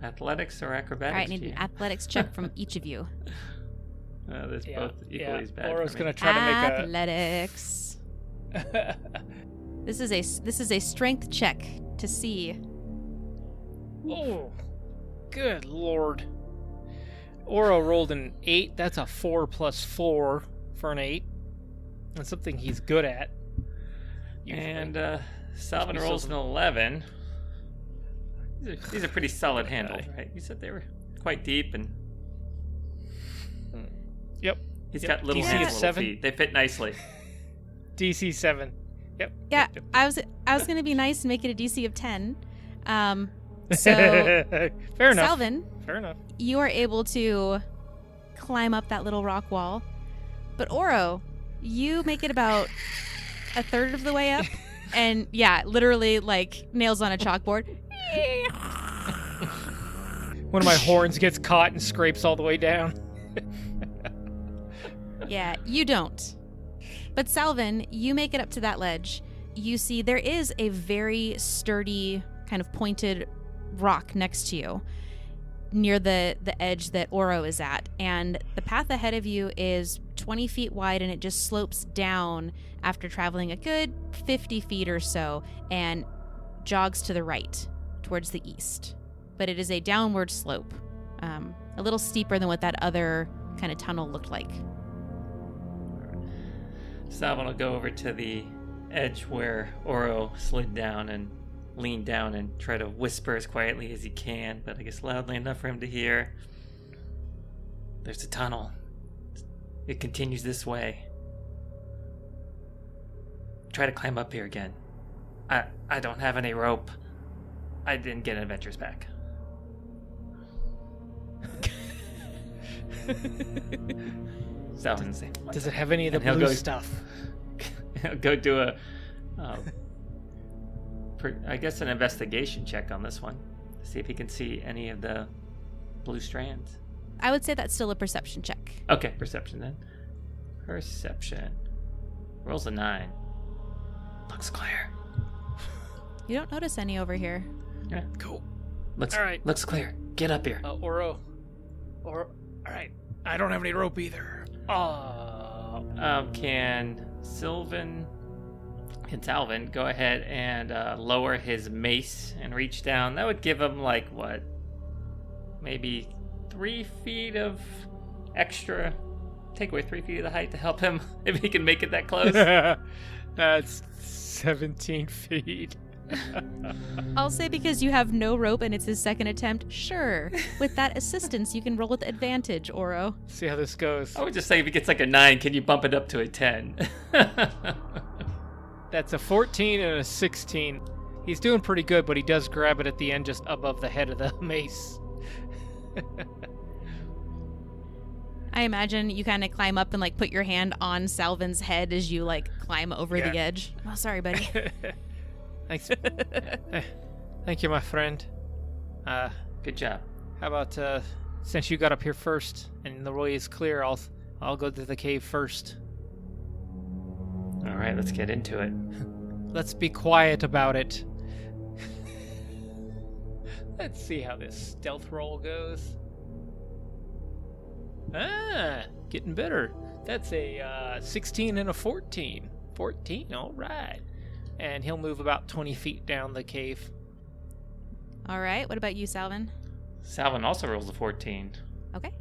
Athletics or acrobatics? All right, I need an GM? athletics check from each of you. There's both equally as bad. Oro's for me. gonna try to Athletics. make a. This is a strength check to see. Oh, good lord. Oro rolled an 8. That's a 4 plus 4 for an 8. That's something he's good at. Usually. And Salvin rolls an 11. These are pretty solid handles, right? You said they were quite deep, and Yep. He's got little hands, little feet. They fit nicely. DC 7. Yep. Yeah, Yep. I was gonna be nice and make it a DC of 10. So Fair enough. Salvin, Fair enough. you are able to climb up that little rock wall, but Oro, you make it about a third of the way up, and yeah, literally like nails on a chalkboard. One of my horns gets caught and scrapes all the way down. Yeah, you don't. But Salvin, you make it up to that ledge. You see there is a very sturdy, kind of pointed rock next to you near the edge that Oro is at. And the path ahead of you is 20 feet wide, and it just slopes down after traveling a good 50 feet or so and jogs to the right towards the east. But it is a downward slope, a little steeper than what that other kind of tunnel looked like. Salvin will go over to the edge where Oro slid down and lean down and try to whisper as quietly as he can, but I guess loudly enough for him to hear. There's a tunnel. It continues this way. Try to climb up here again. I don't have any rope. I didn't get an adventure's back. Salvin, does it have any of the blue stuff? He'll go do a, I guess, an investigation check on this one. See if he can see any of the blue strands. I would say that's still a perception check. Okay, perception then. Perception. Rolls a 9. Looks clear. You don't notice any over here. Yeah. Cool. Looks, all right. Looks clear. Get up here. Oro. All right. I don't have any rope either. Can Salvin go ahead and lower his mace and reach down? That would give him, like, what? Maybe 3 feet of extra. Take away 3 feet of the height to help him if he can make it that close. That's 17 feet. I'll say because you have no rope and it's his second attempt, sure. With that assistance, you can roll with advantage, Oro. See how this goes. I would just say if he gets like a 9, can you bump it up to a 10? That's a 14 and a 16. He's doing pretty good, but he does grab it at the end just above the head of the mace. I imagine you kind of climb up and like put your hand on Salvin's head as you like climb over the edge. Oh, sorry, buddy. Thanks. Thank you, my friend. Good job. How about since you got up here first and the way is clear, I'll go to the cave first. All right, let's get into it. Let's be quiet about it. Let's see how this stealth roll goes. Getting better. That's a 16 and a 14. 14, all right. And he'll move about 20 feet down the cave. All right. What about you, Salvin? Salvin also rolls a 14. Okay.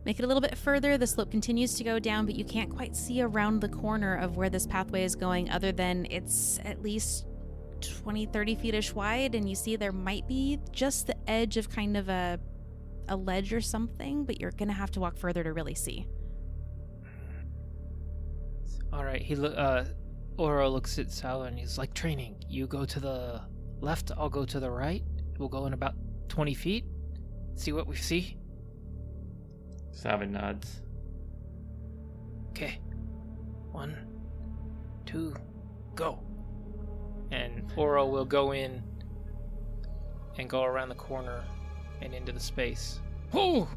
Make it a little bit further. The slope continues to go down, but you can't quite see around the corner of where this pathway is going other than it's at least 20, 30 feet-ish wide, and you see there might be just the edge of kind of a ledge or something, but you're going to have to walk further to really see. All right, Oro looks at Salvin and he's like, training. You go to the left, I'll go to the right. We'll go in about 20 feet. See what we see. Salvin nods. Okay. 1, 2, go. And Oro will go in and go around the corner and into the space. Whoa!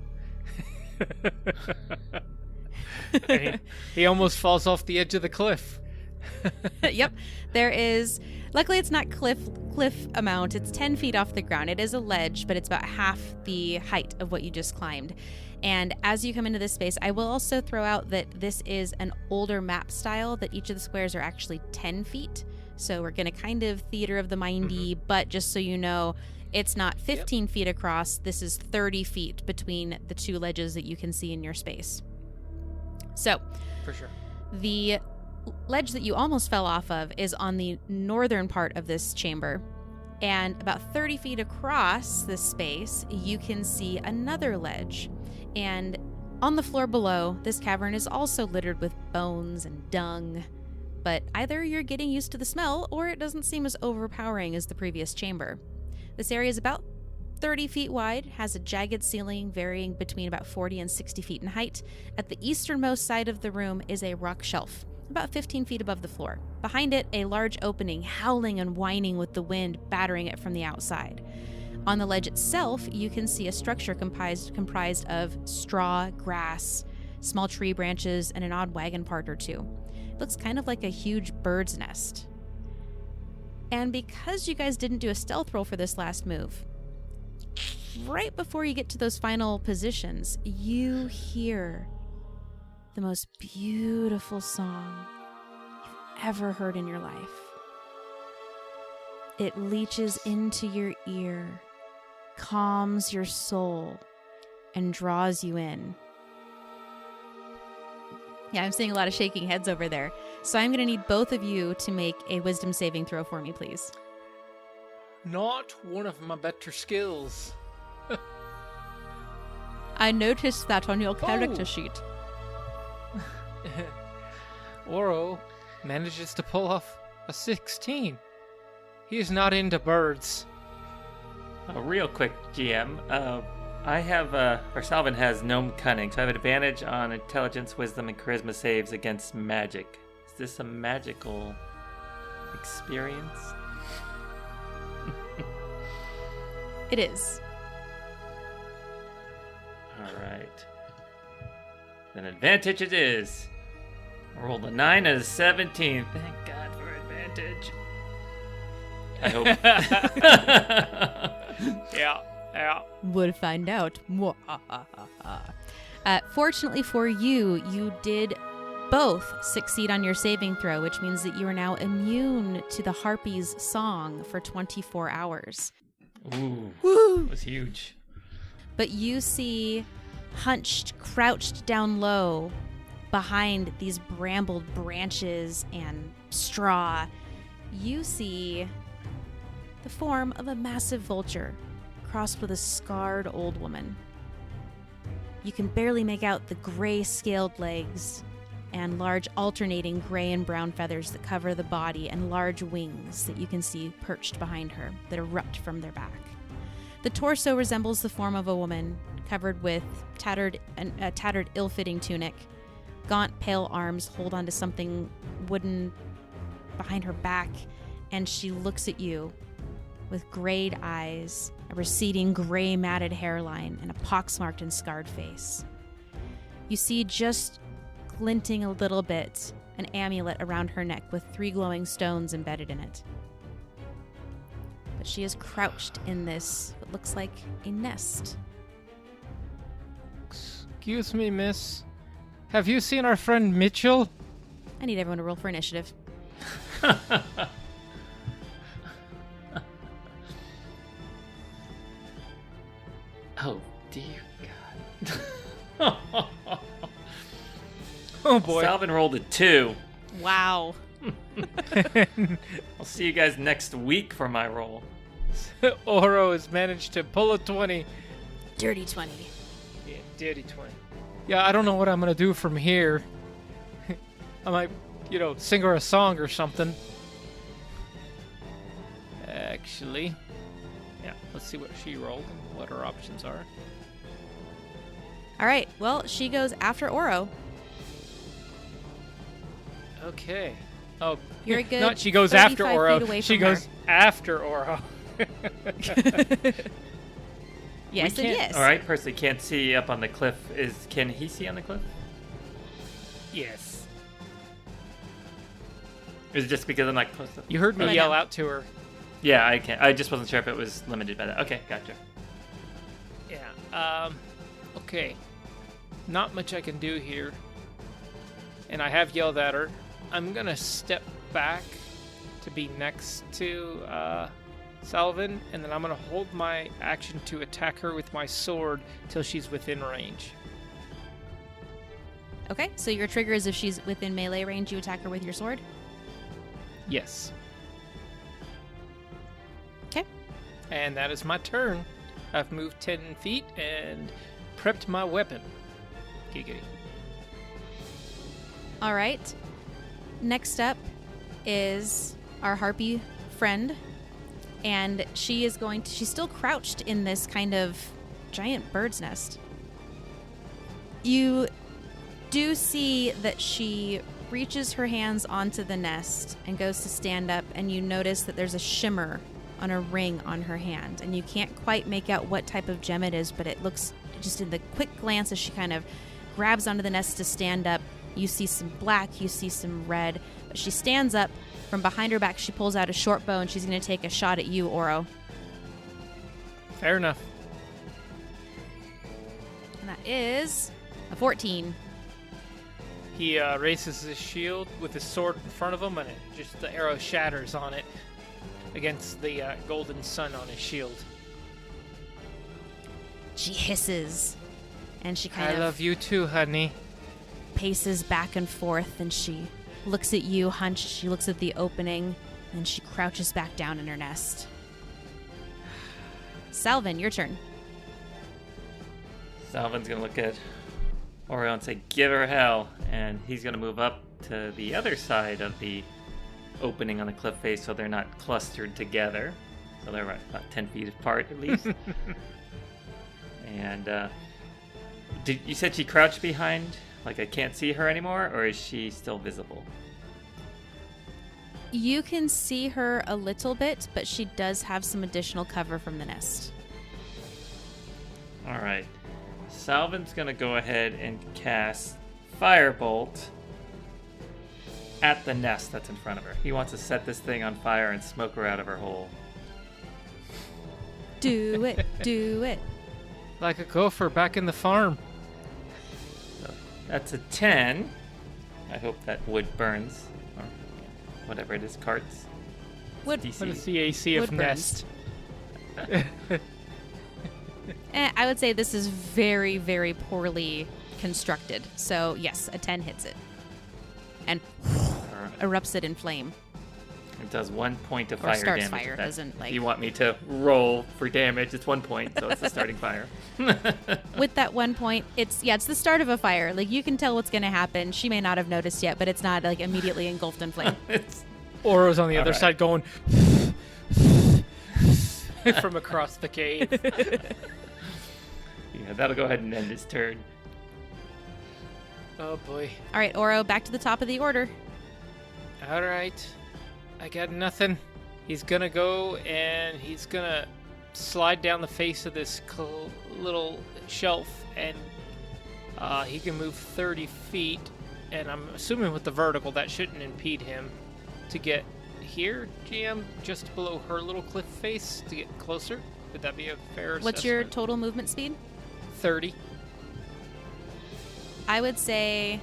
he almost falls off the edge of the cliff. Yep. There is... Luckily, it's not cliff amount. It's 10 feet off the ground. It is a ledge, but it's about half the height of what you just climbed. And as you come into this space, I will also throw out that this is an older map style, that each of the squares are actually 10 feet. So we're going to kind of theater of the mindy, but just so you know, it's not 15 feet across. This is 30 feet between the two ledges that you can see in your space. So, For sure. the ledge that you almost fell off of is on the northern part of this chamber. And about 30 feet across this space, you can see another ledge. And on the floor below, this cavern is also littered with bones and dung. But either you're getting used to the smell, or it doesn't seem as overpowering as the previous chamber. This area is about 30 feet wide, has a jagged ceiling varying between about 40 and 60 feet in height. At the easternmost side of the room is a rock shelf, about 15 feet above the floor. Behind it, a large opening, howling and whining with the wind battering it from the outside. On the ledge itself, you can see a structure comprised of straw, grass, small tree branches, and an odd wagon part or two. It looks kind of like a huge bird's nest. And because you guys didn't do a stealth roll for this last move, right before you get to those final positions, you hear the most beautiful song you've ever heard in your life. It leaches into your ear, calms your soul, and draws you in. Yeah, I'm seeing a lot of shaking heads over there. So I'm going to need both of you to make a wisdom saving throw for me, please. Not one of my better skills. I noticed that on your character Oh. sheet. Oro manages to pull off a 16. He's not into birds. Real quick, GM. I have, or Salvin has gnome cunning, so I have advantage on intelligence, wisdom, and charisma saves against magic. Is this a magical experience? It is. Alright. Then advantage it is. I rolled a 9 and a 17. Thank God for advantage. I hope. Yeah. We'll find out. Fortunately for you, you did both succeed on your saving throw, which means that you are now immune to the harpy's song for 24 hours. Ooh. Woo! That was huge. But you see, hunched, crouched down low behind these brambled branches and straw, you see the form of a massive vulture crossed with a scarred old woman. You can barely make out the gray scaled legs and large alternating gray and brown feathers that cover the body and large wings that you can see perched behind her that erupt from their back. The torso resembles the form of a woman covered with tattered, ill-fitting tunic. Gaunt, pale arms hold onto something wooden behind her back, and she looks at you with grayed eyes, a receding gray matted hairline, and a poxmarked and scarred face. You see, just glinting a little bit, an amulet around her neck with 3 glowing stones embedded in it. But she is crouched in this, what looks like a nest. Excuse me, miss. Have you seen our friend Mitchell? I need everyone to roll for initiative. Oh, dear God. Oh boy. Salvin rolled a 2. Wow. I'll see you guys next week for my roll. Oro has managed to pull a 20. Dirty 20. Yeah, dirty 20. Yeah, I don't know what I'm gonna do from here. I might, sing her a song or something. Actually, yeah, let's see what she rolled and what her options are. All right, well, she goes after Oro. Okay. Oh, You're a good not she goes 35 after feet Oro. away She from her. goes after Oro. Yes We and can't- yes. All right, Percy can't see up on the cliff. Can he see on the cliff? Yes. Or is it just because I'm not close to? You heard me I yell know. out to her. Yeah, I can't. I just wasn't sure if it was limited by that. Okay, gotcha. Yeah. Okay. Not much I can do here. And I have yelled at her. I'm gonna step back to be next to Salvin, and then I'm gonna hold my action to attack her with my sword till she's within range. Okay, so your trigger is if she's within melee range, you attack her with your sword? Yes. Okay. And that is my turn. I've moved 10 feet and prepped my weapon. Giggity. All right. Next up is our harpy friend. And she's still crouched in this kind of giant bird's nest. You do see that she reaches her hands onto the nest and goes to stand up, and you notice that there's a shimmer on a ring on her hand, and you can't quite make out what type of gem it is, but it looks, just in the quick glance as she kind of grabs onto the nest to stand up, you see some black, you see some red, but she stands up. From behind her back, she pulls out a short bow, and she's going to take a shot at you, Oro. Fair enough. And that is a 14. He raises his shield with his sword in front of him, and the arrow shatters on it against the golden sun on his shield. She hisses, and she I love you too, honey. paces back and forth, and she looks at you hunched. She looks at the opening, and she crouches back down in her nest. Salvin, your turn. Salvin's gonna look at Oreo and say, "Give her hell," and he's gonna move up to the other side of the opening on the cliff face, so they're not clustered together. So they're about 10 feet apart at least. And you said she crouched behind? Like I can't see her anymore, or is she still visible? You can see her a little bit, but she does have some additional cover from the nest. All right. Salvin's gonna go ahead and cast Firebolt at the nest that's in front of her. He wants to set this thing on fire and smoke her out of her hole. Do it, do it. Like a gopher back in the farm. So that's a 10. I hope that wood burns, or whatever it is, carts. Wood. DC. What is the AC of Wood burns. Nest? I would say this is very, very poorly constructed. So, yes, a 10 hits it. And Alright. erupts it in flame. It does 1 point of Or fire starts damage. fire, If that- doesn't, like- You want me to roll for damage? It's 1 point, so it's the starting fire. With that 1 point, it's the start of a fire. Like, you can tell what's going to happen. She may not have noticed yet, but it's not, like, immediately engulfed in flame. It's Oro's on the All other right. side going from across the cave. yeah, that'll go ahead and end his turn. Oh boy. All right, Oro, back to the top of the order. All right. I got nothing. He's gonna go and he's gonna slide down the face of this little shelf, and he can move 30 feet. And I'm assuming with the vertical that shouldn't impede him to get here, GM, just below her little cliff face to get closer. Would that be a fair assessment? What's your total movement speed? 30. I would say,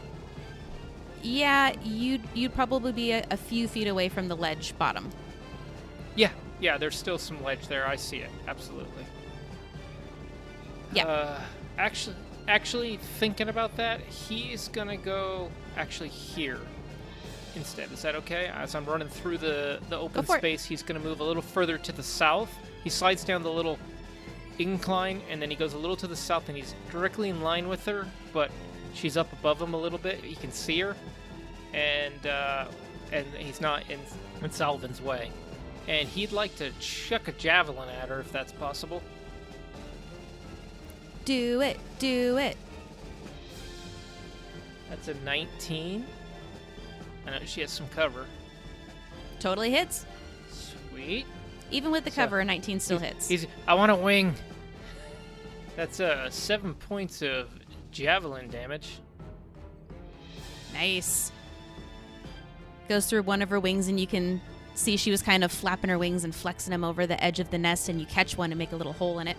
yeah, you'd probably be a few feet away from the ledge bottom. Yeah, there's still some ledge there. I see it. Absolutely. Yeah. Actually, thinking about that, he's gonna go actually here instead. Is that okay? As I'm running through the open for it. space, he's gonna move a little further to the south. He slides down the little incline, and then he goes a little to the south, and he's directly in line with her, but she's up above him a little bit. He can see her, and he's not in Salvin's way. And he'd like to chuck a javelin at her if that's possible. Do it, do it. That's a 19. I know she has some cover. Totally hits. Sweet. Even with the So, cover, a 19 still hits. I want a wing. That's 7 points of javelin damage. Nice. Goes through one of her wings, and you can see she was kind of flapping her wings and flexing them over the edge of the nest, and you catch one and make a little hole in it.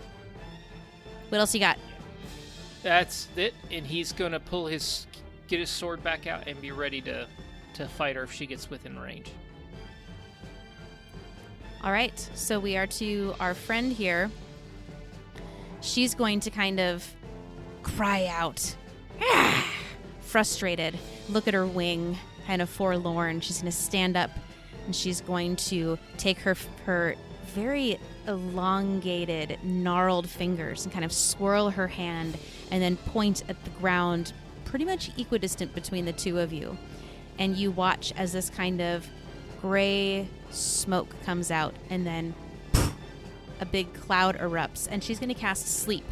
What else you got? That's it. And he's gonna get his sword back out and be ready to fight her if she gets within range. All right, so we are to our friend here. She's going to kind of cry out frustrated. Look at her wing, kind of forlorn. She's going to stand up and she's going to take her very elongated, gnarled fingers and kind of swirl her hand and then point at the ground, pretty much equidistant between the two of you. And you watch as this kind of gray smoke comes out and then a big cloud erupts, and she's going to cast Sleep.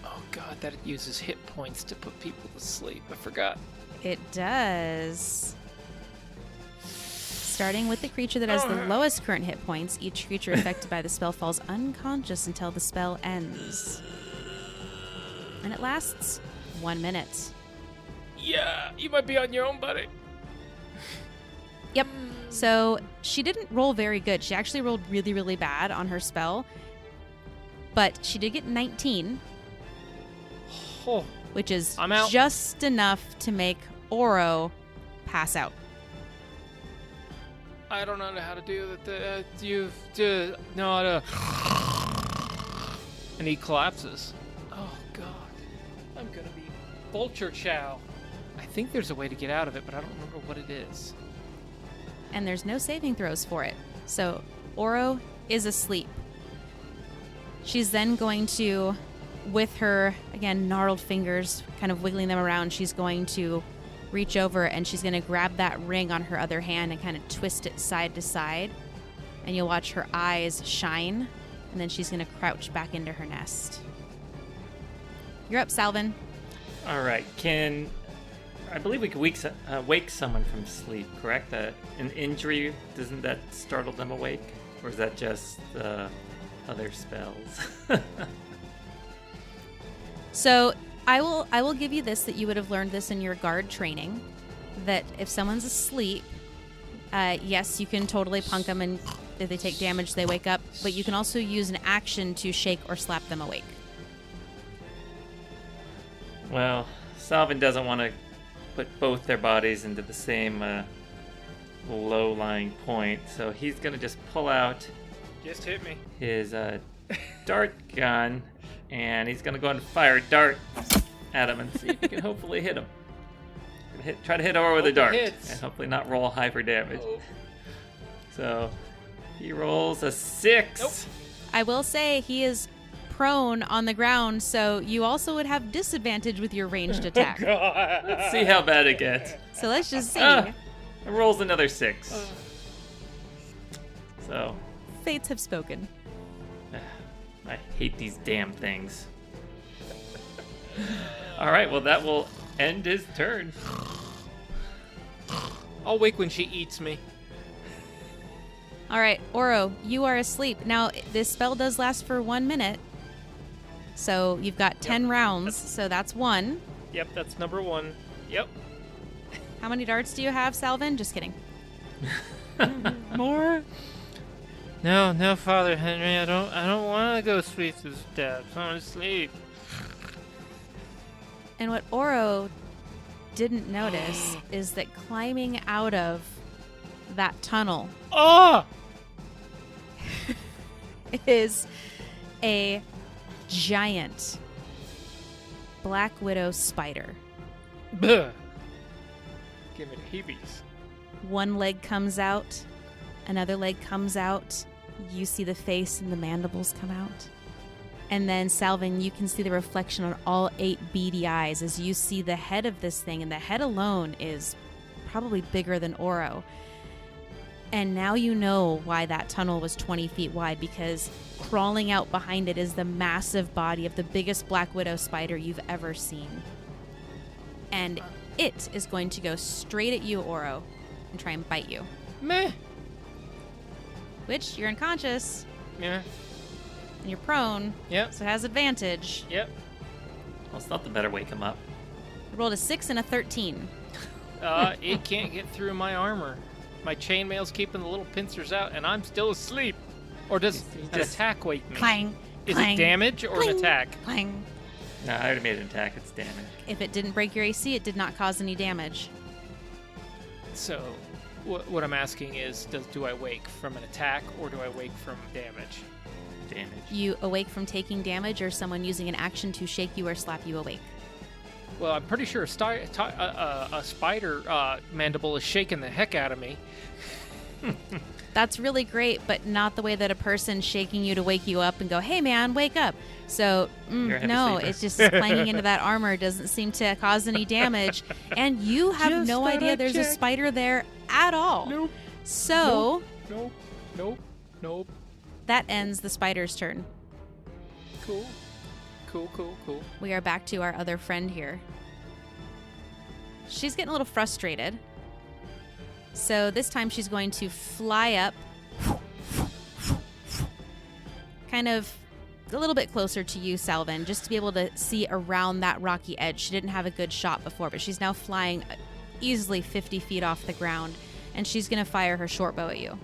Oh god, that uses hit points to put people to sleep. I forgot. It does. Starting with the creature that has the lowest current hit points, each creature affected by the spell falls unconscious until the spell ends. And it lasts 1 minute. Yeah, you might be on your own, buddy. Yep. So she didn't roll very good. She actually rolled really, really bad on her spell. But she did get 19. Oh, which is I'm out. Just enough to make Oro pass out. I don't know how to do that. And he collapses. Oh god, I'm gonna be vulture chow. I think there's a way to get out of it, but I don't remember what it is. And there's no saving throws for it. So Oro is asleep. She's then going to, with her, again, gnarled fingers, kind of wiggling them around, she's going to reach over and she's going to grab that ring on her other hand and kind of twist it side to side. And you'll watch her eyes shine, and then she's going to crouch back into her nest. You're up, Salvin. All right. I believe we could wake someone from sleep, correct? An injury, doesn't that startle them awake? Or is that just other spells? So I will give you this, that you would have learned this in your guard training, that if someone's asleep, yes, you can totally punk them, and if they take damage, they wake up, but you can also use an action to shake or slap them awake. Well, Salvin doesn't want to put both their bodies into the same low-lying point, so he's going to just pull out Just hit me. his dart gun, and he's going to go and fire a dart at him and see if he can hopefully hit him. Try to hit Oro with a dart, and hopefully not roll high for damage. Oh. So he rolls a 6. Nope. I will say he is prone on the ground, so you also would have disadvantage with your ranged attack. Let's see how bad it gets. So let's just see. It rolls another 6. So Fates have spoken. I hate these damn things. All right, well, that will end his turn. I'll wake when she eats me. All right, Oro, you are asleep. Now, this spell does last for 1 minute. So you've got 10 rounds, so that's 1. Yep, that's number 1. Yep. How many darts do you have, Salvin? Just kidding. More? No, Father Henry, I don't want to go sleep through steps. I want to sleep. And what Oro didn't notice is that climbing out of that tunnel Oh! is a giant Black Widow spider. Bleh. Give me the heebies. One leg comes out, another leg comes out. You see the face and the mandibles come out. And then, Salvin, you can see the reflection on all 8 beady eyes as you see the head of this thing, and the head alone is probably bigger than Oro. And now you know why that tunnel was 20 feet wide, because crawling out behind it is the massive body of the biggest Black Widow spider you've ever seen. And it is going to go straight at you, Oro, and try and bite you. Meh. Which, you're unconscious, Yeah. and you're prone, Yep. so it has advantage. Yep. Well, it's not the better wake him up. I rolled a 6 and a 13. It can't get through my armor. My chainmail's keeping the little pincers out, and I'm still asleep. Or does an just- attack wake me? Clang, Is clang, it damage or clang, an attack? Clang. No, I already made an attack. It's damage. If it didn't break your AC, it did not cause any damage. So, what I'm asking is, do I wake from an attack or do I wake from damage? Damage. You awake from taking damage, or someone using an action to shake you or slap you awake. Well, I'm pretty sure a spider mandible is shaking the heck out of me. That's really great, but not the way that a person shaking you to wake you up and go, "Hey, man, wake up." So, You're a heavy no, sleeper. it's just clanging into that armor doesn't seem to cause any damage. And you have Just no thought idea I'd there's a check. spider there at all. Nope. So, Nope. that ends the spider's turn. Cool. We are back to our other friend here. She's getting a little frustrated. So this time she's going to fly up, kind of a little bit closer to you, Salvin, just to be able to see around that rocky edge. She didn't have a good shot before, but she's now flying easily 50 feet off the ground, and she's going to fire her short bow at you.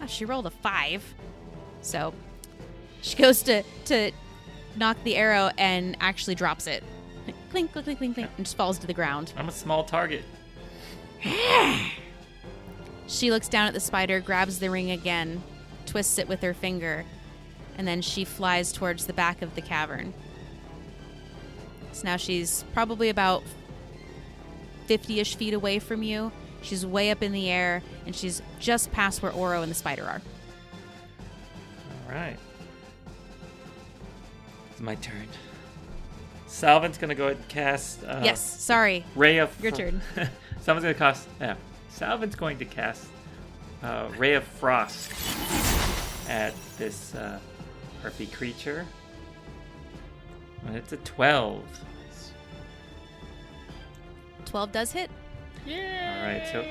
Oh, she rolled a 5. So she goes to knock the arrow and actually drops it. Clink, clink, clink, clink, clink, and just falls to the ground. I'm a small target. She looks down at the spider, grabs the ring again, twists it with her finger, and then she flies towards the back of the cavern. So now she's probably about 50-ish feet away from you. She's way up in the air, and she's just past where Oro and the spider are. All right. It's my turn. Salvin's gonna go ahead and cast. Yes, sorry. Ray of. Your turn. Salvin's gonna cast. Yeah. Salvin's going to cast Ray of Frost at this harpy creature. And it's a 12. 12 does hit. Yeah. All right, so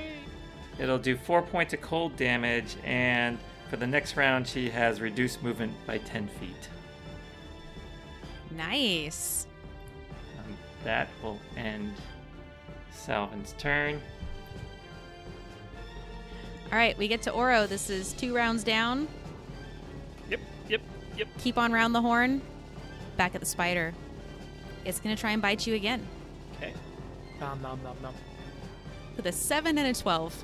it'll do 4 points of cold damage, and for the next round, she has reduced movement by 10 feet. Nice. That will end Salvin's turn. All right, we get to Oro. This is 2 rounds down. Yep. Keep on round the horn. Back at the spider. It's going to try and bite you again Okay. Nom. with a 7 and a 12.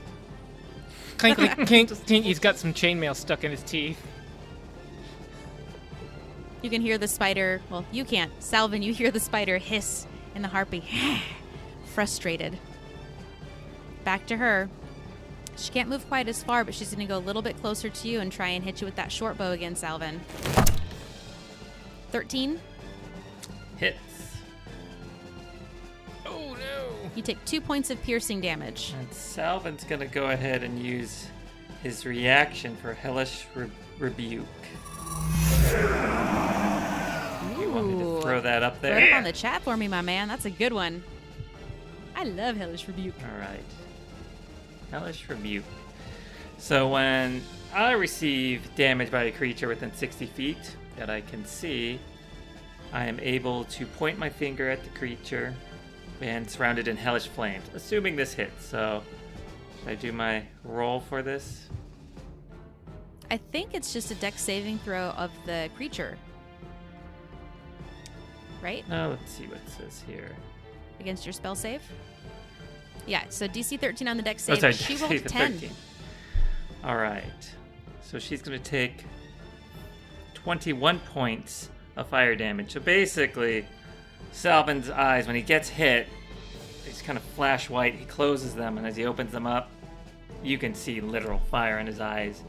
Clink, clink, clink, clink. He's got some chainmail stuck in his teeth. You can hear the spider. Well, you can't. Salvin, you hear the spider hiss in the harpy. Frustrated. Back to her. She can't move quite as far, but she's going to go a little bit closer to you and try and hit you with that short bow again, Salvin. 13. Hits. Oh no. You take 2 points of piercing damage. And Salvin's going to go ahead and use his reaction for Hellish Rebuke. You want me to throw that up Throw it there? up on the chat for me, my man. That's a good one. I love Hellish Rebuke. All right. Hellish Rebuke. So when I receive damage by a creature within 60 feet that I can see, I am able to point my finger at the creature and surround it in hellish flames, assuming this hits. So should I do my roll for this? I think it's just a dex saving throw of the creature. Right? Let's see what it says here. Against your spell save? Yeah, so DC 13 on the dex save. Oh, sorry, She dex rolled save 10. 13. All right. So she's going to take 21 points of fire damage. So basically, Salvin's eyes, when he gets hit, these kind of flash white. He closes them, and as he opens them up, you can see literal fire in his eyes.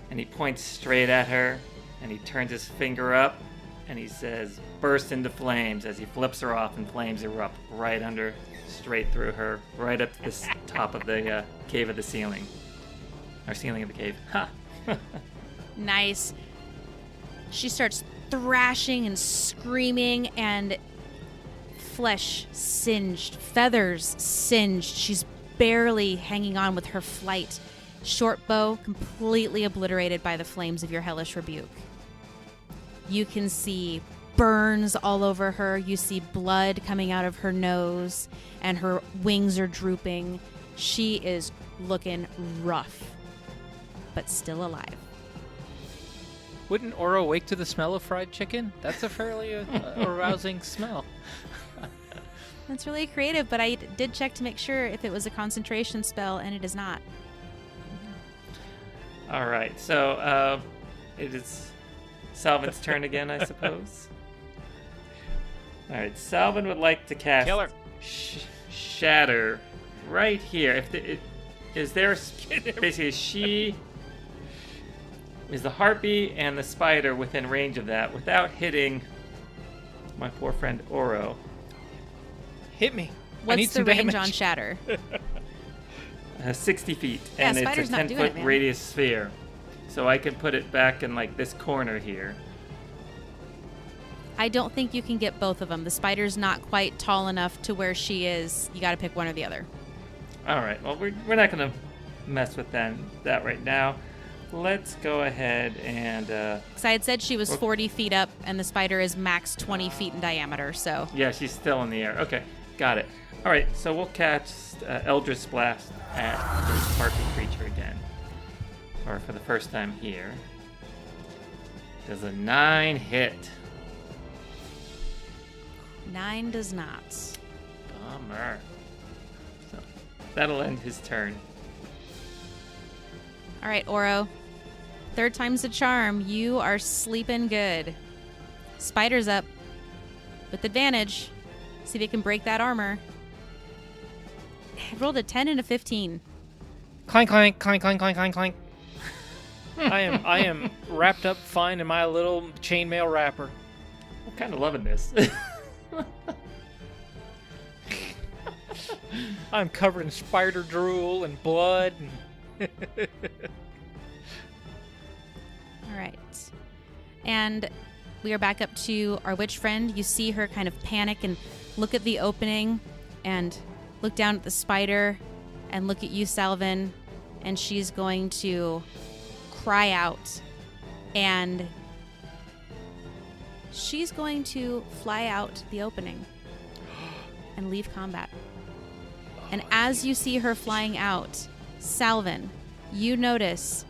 And he points straight at her, and he turns his finger up, and he says, "Burst into flames," as he flips her off, and flames erupt right under, straight through her, right up to the top of the cave of the ceiling. Or ceiling of the cave. Ha! Nice. She starts thrashing and screaming, and flesh singed, feathers singed. She's barely hanging on with her flight. Short bow completely obliterated by the flames of your Hellish Rebuke. You can see burns all over her. You see blood coming out of her nose, and her wings are drooping. She is looking rough, but still alive. Wouldn't Oro wake to the smell of fried chicken? That's a fairly arousing smell. That's really creative, but I did check to make sure if it was a concentration spell, and it is not. All right, so it is Salvin's turn again, I suppose. All right, Salvin would like to cast Kill her. Shatter right here. Is there basically is the harpy and the spider within range of that without hitting my poor friend Oro? Hit me. I need What's the some range damage. on Shatter? 60 feet, Yeah, and it's spider's a not doing it, 10-foot man. radius sphere. So I can put it back in like this corner here. I don't think you can get both of them. The spider's not quite tall enough to where she is. You got to pick one or the other. All right. Well, we're not gonna mess with that right now. Let's go ahead and. Because I had said she was 40 feet up, and the spider is max 20 feet in diameter. So Yeah, she's still in the air. Okay, got it. All right, so we'll cast Eldritch Blast at this harpy creature again, or for the first time here. Does a 9 hit? 9 does not. Bummer. So that'll end his turn. All right, Oro. Third time's a charm. You are sleeping good. Spider's up with advantage. See if you can break that armor. It rolled a 10 and a 15. Clank, clank, clank, clank, clank, clank, clank. I am wrapped up fine in my little chainmail wrapper. I'm kind of loving this. I'm covered in spider drool and blood. All right. And we are back up to our witch friend. You see her kind of panic and look at the opening and look down at the spider and look at you, Salvin. And she's going to cry out. And she's going to fly out the opening and leave combat. And as you see her flying out, Salvin, you notice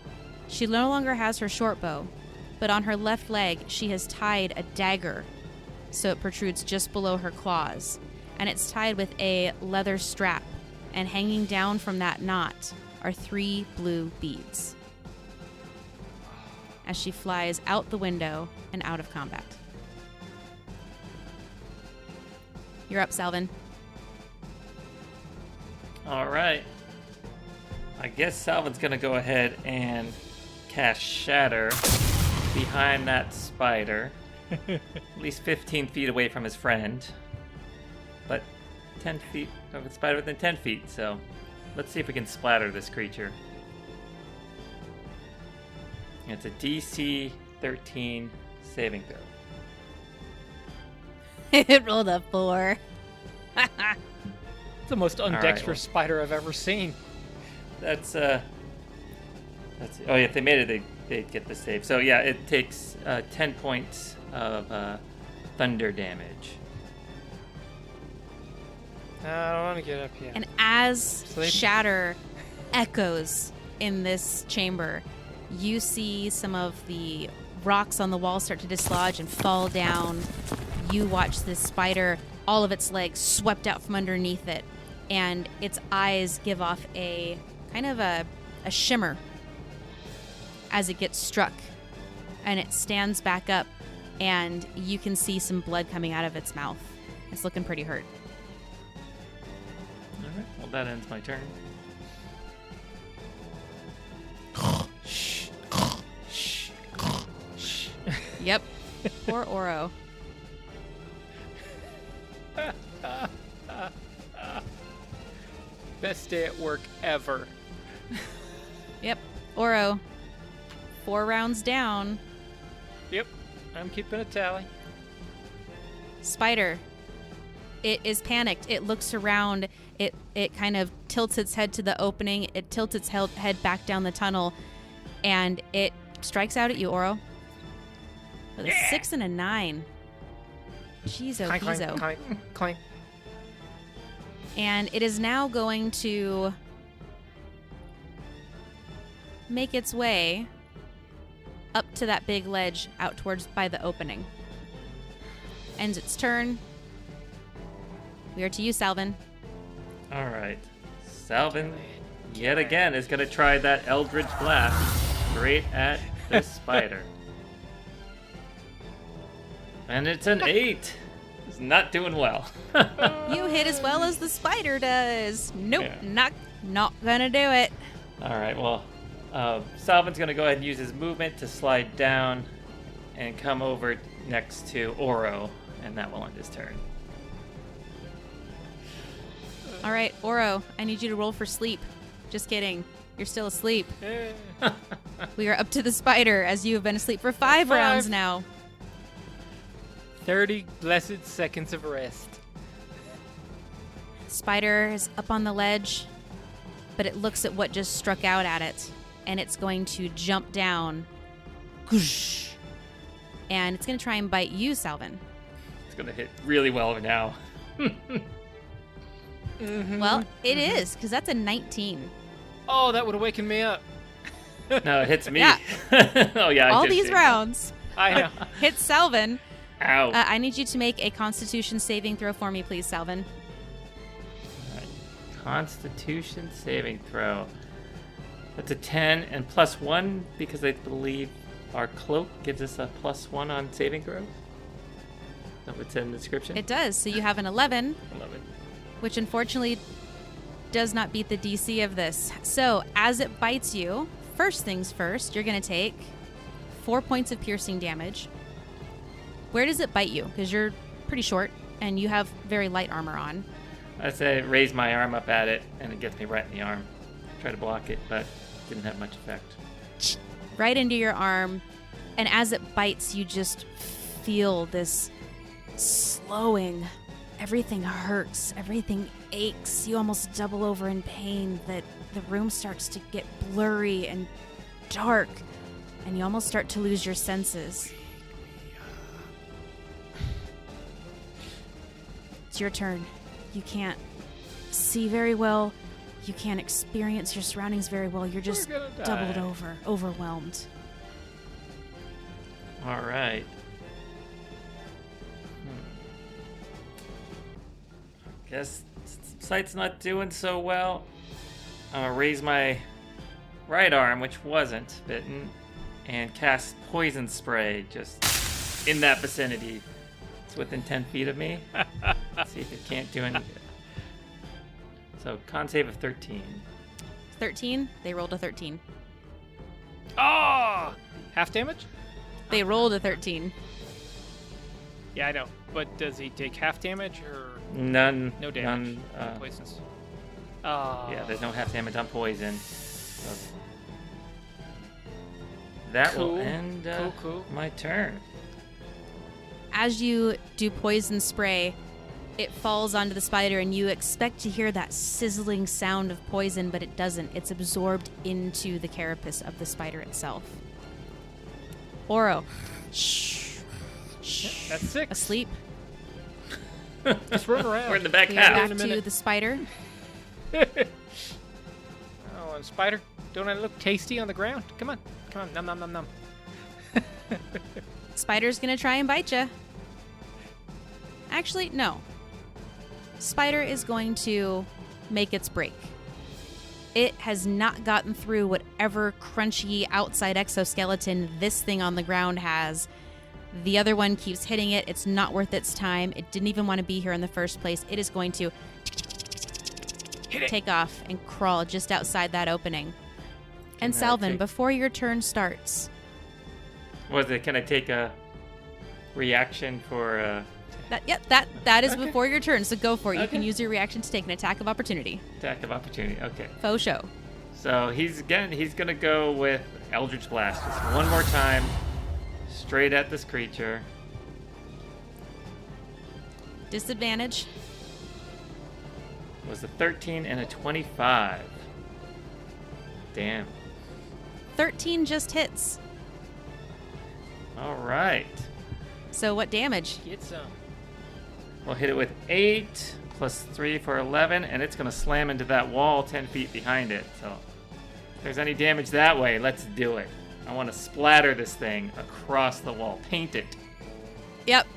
she no longer has her short bow, but on her left leg she has tied a dagger so it protrudes just below her claws. And it's tied with a leather strap, and hanging down from that knot are 3 blue beads as she flies out the window and out of combat. You're up, Salvin. All right. I guess Salvin's gonna go ahead and cast Shatter behind that spider, at least 15 feet away from his friend, but 10 feet of the spider within 10 feet. So let's see if we can splatter this creature. It's a DC 13 saving throw. It rolled a 4. It's the most undexterous well. spider I've ever seen. That's oh yeah, if they made it, they'd get the save. So yeah, it takes 10 points of thunder damage. I don't want to get up yet. And as Sleep. Shatter echoes in this chamber, you see some of the rocks on the wall start to dislodge and fall down. You watch this spider, all of its legs swept out from underneath it, and its eyes give off a kind of a shimmer as it gets struck. And it stands back up, and you can see some blood coming out of its mouth. It's looking pretty hurt. All right, well that ends my turn. Yep. Poor Oro. Best day at work ever. Yep. Oro. 4 rounds down. Yep, I'm keeping a tally. Spider. It is panicked. It looks around. It kind of tilts its head to the opening. It tilts its head back down the tunnel. And it strikes out at you, Oro. With a 6 and a 9. Jeez, oh, Clank, clank, pezo. clank, clank. And it is now going to make its way up to that big ledge out towards by the opening. Ends its turn. We are to you, Salvin. All right, Salvin yet again is gonna try that Eldritch Blast straight at this spider. And it's an 8. is not doing well. You hit as well as the spider does. Nope, Yeah. not gonna do it. All right, well, Salvin's going to go ahead and use his movement to slide down and come over next to Oro, and that will end his turn. All right, Oro, I need you to roll for sleep. Just kidding. You're still asleep. We are up to the spider, as you have been asleep for 5 rounds now. 30 blessed seconds of rest. Spider is up on the ledge, but it looks at what just struck out at it, and it's going to jump down. And it's going to try and bite you, Salvin. It's going to hit really well now. Well, it is, because that's a 19. Oh, that would have wakened me up. No, it hits me. Yeah. Oh, yeah. All these rounds I know. hit Salvin. Ow. I need you to make a Constitution saving throw for me, please, Salvin. All right. Constitution saving throw. That's a 10 and +1 because I believe our cloak gives us a +1 on saving throws. That what's in the description? It does. So you have an 11, 11. which unfortunately does not beat the DC of this. So as it bites you, first things first, you're going to take 4 points of piercing damage. Where does it bite you? Because you're pretty short and you have very light armor on. I say raise my arm up at it, and it gets me right in the arm. Try to block it, but didn't have much effect. Right into your arm. And as it bites, you just feel this slowing. Everything hurts. Everything aches. You almost double over in pain. That the room starts to get blurry and dark. And you almost start to lose your senses. It's your turn. You can't see very well. You can't experience your surroundings very well. You're just gonna die. doubled over, overwhelmed. All right. Guess sight's not doing so well. I'm gonna raise my right arm, which wasn't bitten, and cast poison spray just in that vicinity. It's within 10 feet of me. See if it can't do any good. So con save of 13. 13? They rolled a 13. Oh! Half damage? They rolled a 13. Yeah, I know. But does he take half damage or None. no damage? None. Poisons. Oh. Yeah, there's no half damage on poison. So that will Cool. end Cool. my turn. As you do poison spray, it falls onto the spider and you expect to hear that sizzling sound of poison, but it doesn't. It's absorbed into the carapace of the spider itself. Oro. Shh. Shh. That's 6. Asleep. Just run around. We're in the back We are half. back In a to minute. the spider. Oh, and spider, don't I look tasty on the ground? Come on. Nom nom nom nom. Spider's gonna try and bite you. Actually, no. Spider is going to make its break. It has not gotten through whatever crunchy outside exoskeleton this thing on the ground has. The other one keeps hitting it. It's not worth its time. It didn't even want to be here in the first place. It is going to take off and crawl just outside that opening. And Can I Salvin, take- before your turn starts, Was it? Can I take a reaction for that is Okay. before your turn, so go for it. You can Okay. use your reaction to take an attack of opportunity. attack of opportunity? Okay. Faux show. So he's gonna go with Eldritch Blast just one more time, straight at this creature. Disadvantage. It was a 13 and a 25. Damn. 13 just hits. All right. So what damage? Get some. We'll hit it with 8 plus 3 for 11, and it's gonna slam into that wall 10 feet behind it. So if there's any damage that way, let's do it. I want to splatter this thing across the wall. Paint it. Yep.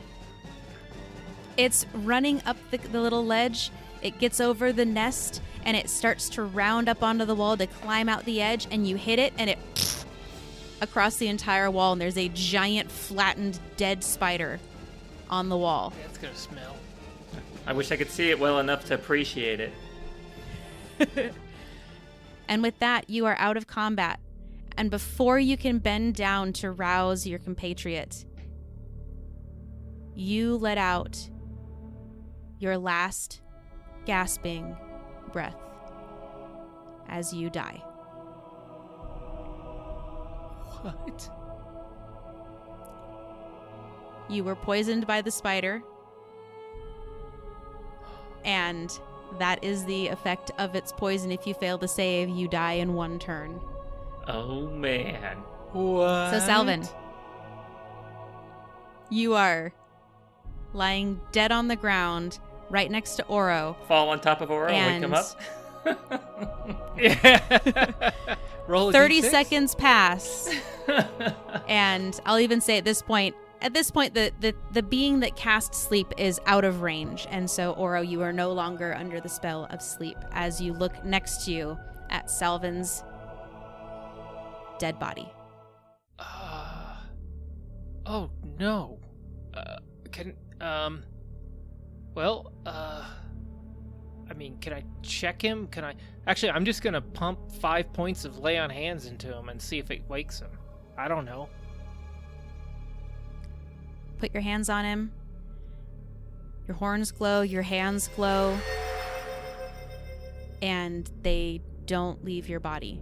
It's running up the little ledge. It gets over the nest, and it starts to round up onto the wall to climb out the edge, and you hit it, and it across the entire wall, and there's a giant flattened dead spider on the wall. Yeah, it's gonna smell. I wish I could see it well enough to appreciate it. And with that, you are out of combat. And before you can bend down to rouse your compatriot, you let out your last gasping breath as you die. What? You were poisoned by the spider, and that is the effect of its poison. If you fail to save, you die in one turn. Oh, man. What? So, Salvin, you are lying dead on the ground right next to Oro. Fall on top of Oro and wake him up. Yeah. Roll a 30 D6. seconds pass. And I'll even say at this point, the being that casts sleep is out of range. And so, Oro, you are no longer under the spell of sleep as you look next to you at Salvin's dead body. Oh, no. Can I check him? Actually, I'm just gonna pump 5 points of lay on hands into him and see if it wakes him. I don't know. Put your hands on him. Your horns glow, your hands glow, and they don't leave your body.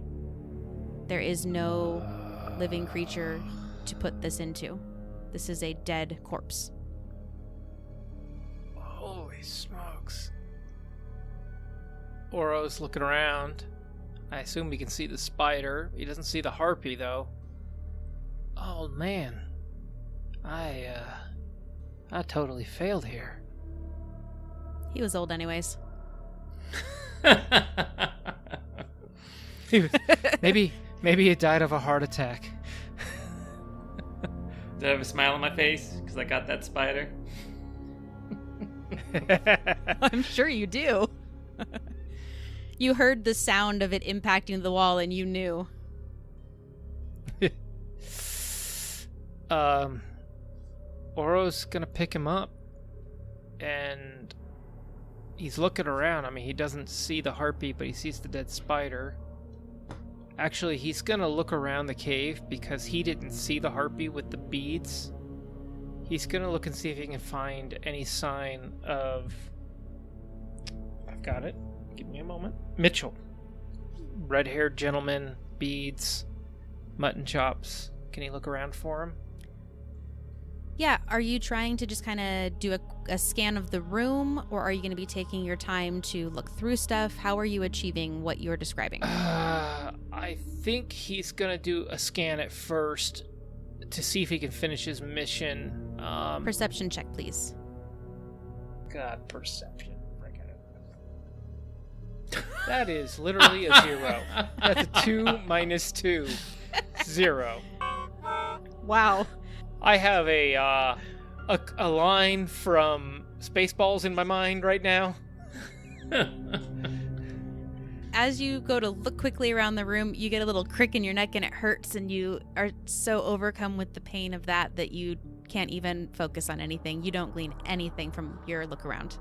There is no living creature to put this into. This is a dead corpse. Holy smokes. Oro's looking around. I assume he can see the spider. He doesn't see the harpy, though. Oh, man. I totally failed here. He was old anyways. Maybe he died of a heart attack. Did I have a smile on my face because I got that spider? I'm sure you do. You heard the sound of it impacting the wall and you knew. Oro's gonna pick him up, and he's looking around. I mean, he doesn't see the harpy, but he sees the dead spider. Actually, he's gonna look around the cave because he didn't see the harpy with the beads. He's gonna look and see if he can find any sign of... I've got it. Give me a moment. Mitchell. Red-haired gentleman, beads, mutton chops. Can he look around for him? Yeah, are you trying to just kind of do a scan of the room, or are you going to be taking your time to look through stuff? How are you achieving what you're describing? I think he's going to do a scan at first to see if he can finish his mission. Perception check, please. God, perception. That is literally a 0. That's a 2 minus 2. 0. Wow. I have a line from Spaceballs in my mind right now. As you go to look quickly around the room, you get a little crick in your neck and it hurts, and you are so overcome with the pain of that you can't even focus on anything. You don't glean anything from your look around.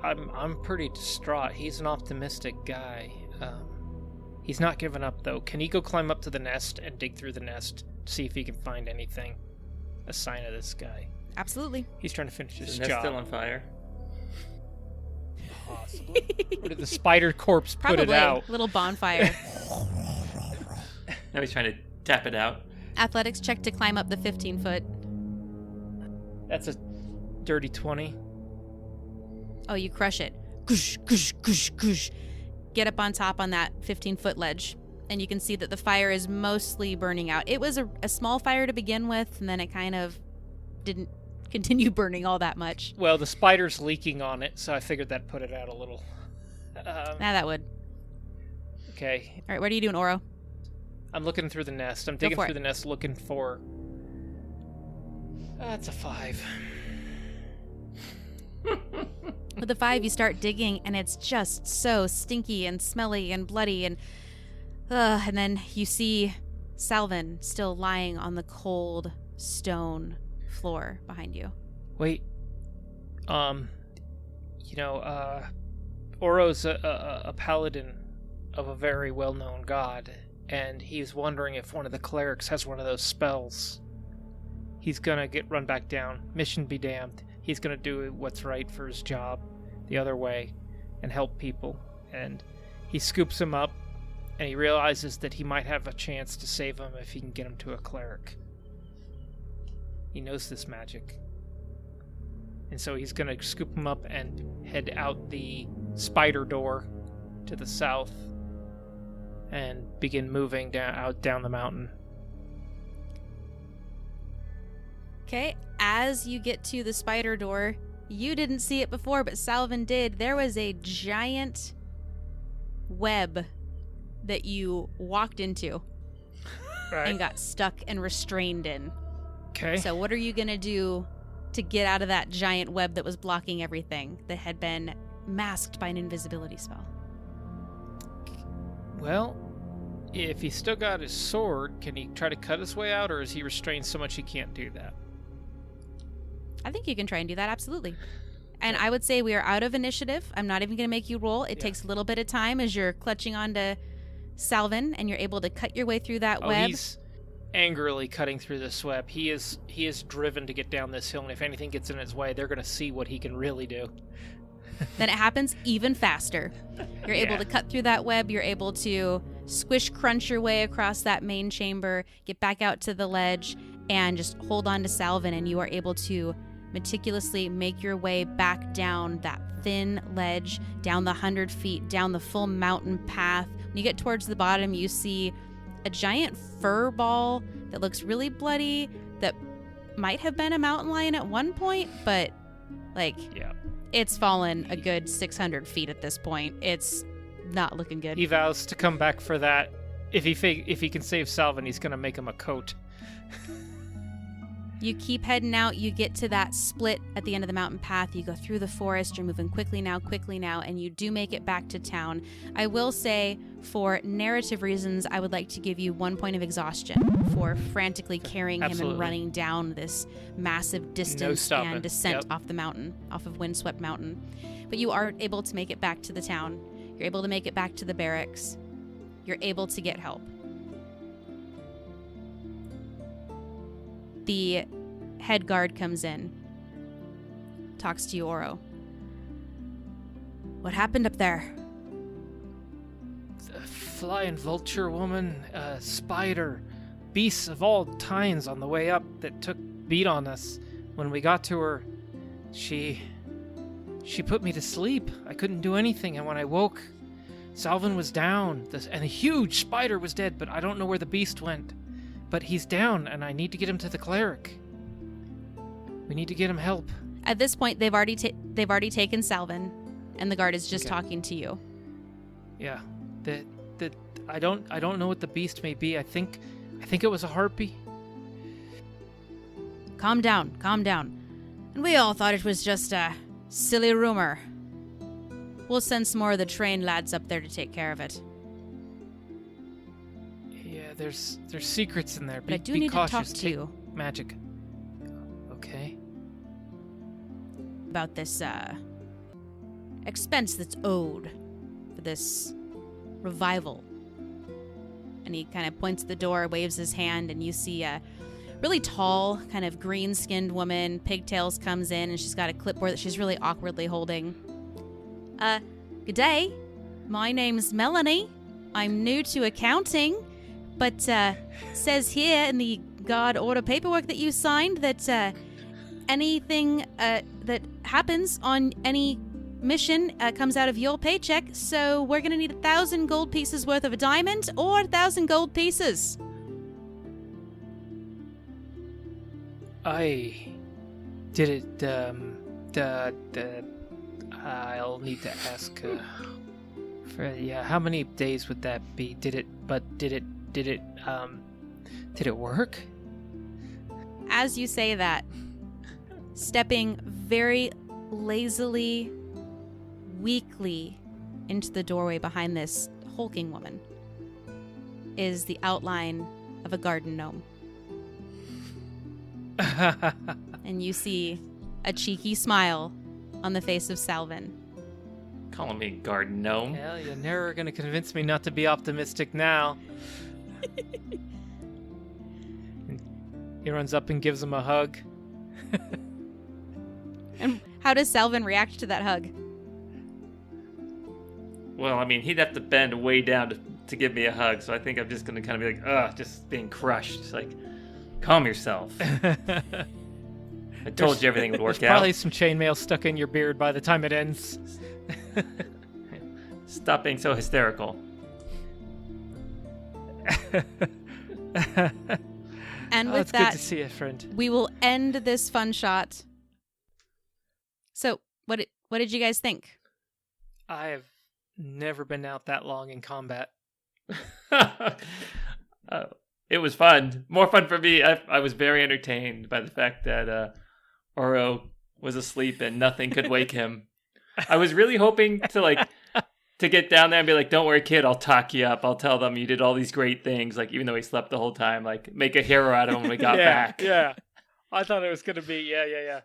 I'm pretty distraught. He's an optimistic guy. He's not giving up, though. Can he go climb up to the nest and dig through the nest to see if he can find anything? A sign of this guy. Absolutely. He's trying to finish his Is the nest job. still on fire? Possibly. Or did the spider corpse Probably. put it out? Little bonfire. Now he's trying to tap it out. Athletics check to climb up the 15-foot. That's a dirty 20. Oh, you crush it. Goosh, goosh, goosh, goosh. Get up on top on that 15-foot ledge, and you can see that the fire is mostly burning out. It was a small fire to begin with, and then it kind of didn't continue burning all that much. Well, the spider's leaking on it, so I figured that put it out a little. That would. Okay. All right, what are you doing, Oro? I'm looking through the nest. I'm Go digging for through it. the nest looking for... That's a 5. With the 5, you start digging, and it's just so stinky and smelly and bloody, and then you see Salvin still lying on the cold stone floor behind you. Wait. Oro's a paladin of a very well-known god, and he's wondering if one of the clerics has one of those spells. He's gonna get run back down. Mission be damned. He's gonna do what's right for his job the other way and help people. And he scoops him up, and he realizes that he might have a chance to save him if he can get him to a cleric. He knows this magic. And so he's going to scoop him up and head out the spider door to the south and begin moving down the mountain. Okay, as you get to the spider door, you didn't see it before, but Salvin did. There was a giant web that you walked into and got stuck and restrained in. Okay. So what are you going to do to get out of that giant web that was blocking everything that had been masked by an invisibility spell? Well, if he's still got his sword, can he try to cut his way out, or is he restrained so much he can't do that? I think you can try and do that, absolutely. And I would say we are out of initiative. I'm not even going to make you roll. It takes a little bit of time as you're clutching onto Salvin, and you're able to cut your way through that web. He's angrily cutting through this web. He is driven to get down this hill, and if anything gets in his way, they're going to see what he can really do. Then it happens even faster. You're able to cut through that web. You're able to squish crunch your way across that main chamber, get back out to the ledge, and just hold on to Salvin, and you are able to meticulously make your way back down that thin ledge, down the 100 feet, down the full mountain path. When you get towards the bottom, you see a giant fur ball that looks really bloody, that might have been a mountain lion at one point, but it's fallen a good 600 feet at this point. It's not looking good. He vows to come back for that. If he can save Salvin, he's going to make him a coat. You keep heading out. You get to that split at the end of the mountain path. You go through the forest. You're moving quickly now, and you do make it back to town. I will say, for narrative reasons, I would like to give you 1 point of exhaustion for frantically carrying him and running down this massive distance and descent off the mountain, off of Windswept Mountain. But you are able to make it back to the town. You're able to make it back to the barracks. You're able to get help. The head guard comes in, talks to you, Oro. What happened up there? The flying vulture woman, spider, beasts of all kinds on the way up that took beat on us. When we got to her, she put me to sleep. I couldn't do anything, and when I woke, Salvin was down, and a huge spider was dead, but I don't know where the beast went. But he's down, and I need to get him to the cleric. We need to get him help. At this point, they've already taken Salvin, and the guard is just talking to you. Yeah, I don't know what the beast may be. I think it was a harpy. Calm down. And we all thought it was just a silly rumor. We'll send some more of the trained lads up there to take care of it. There's secrets in there. But I do be need cautious. to talk to you. Magic. Okay. About this expense that's owed for this revival. And he kind of points at the door, waves his hand, and you see a really tall, kind of green-skinned woman, pigtails, comes in, and she's got a clipboard that she's really awkwardly holding. Good day. My name's Melanie. I'm new to accounting. But says here in the guard order paperwork that you signed that anything that happens on any mission comes out of your paycheck. So we're going to need 1,000 gold pieces worth of a diamond or 1,000 gold pieces. I did it. I'll need to ask. How many days would that be? Did it work? As you say that, stepping very lazily, weakly into the doorway behind this hulking woman is the outline of a garden gnome. And you see a cheeky smile on the face of Salvin. Calling me garden gnome. Hell, you're never gonna convince me not to be optimistic now. He runs up and gives him a hug. And how does Salvin react to that hug? Well, I mean, he'd have to bend way down to give me a hug, so I think I'm just gonna kind of be like, ugh, just being crushed. It's like, calm yourself. I told you everything would work There's out. probably some chainmail stuck in your beard by the time it ends. Stop being so hysterical. And with it's that, good to see you, friend. we will end this fun shot. So, what did you guys think? I have never been out that long in combat. It was fun. More fun for me. I was very entertained by the fact that Oro was asleep and nothing could wake him. I was really hoping to get down there and be like, don't worry, kid, I'll talk you up. I'll tell them you did all these great things, like, even though he slept the whole time, like, make a hero out of him when we got back. Yeah. I thought it was going to be, yeah.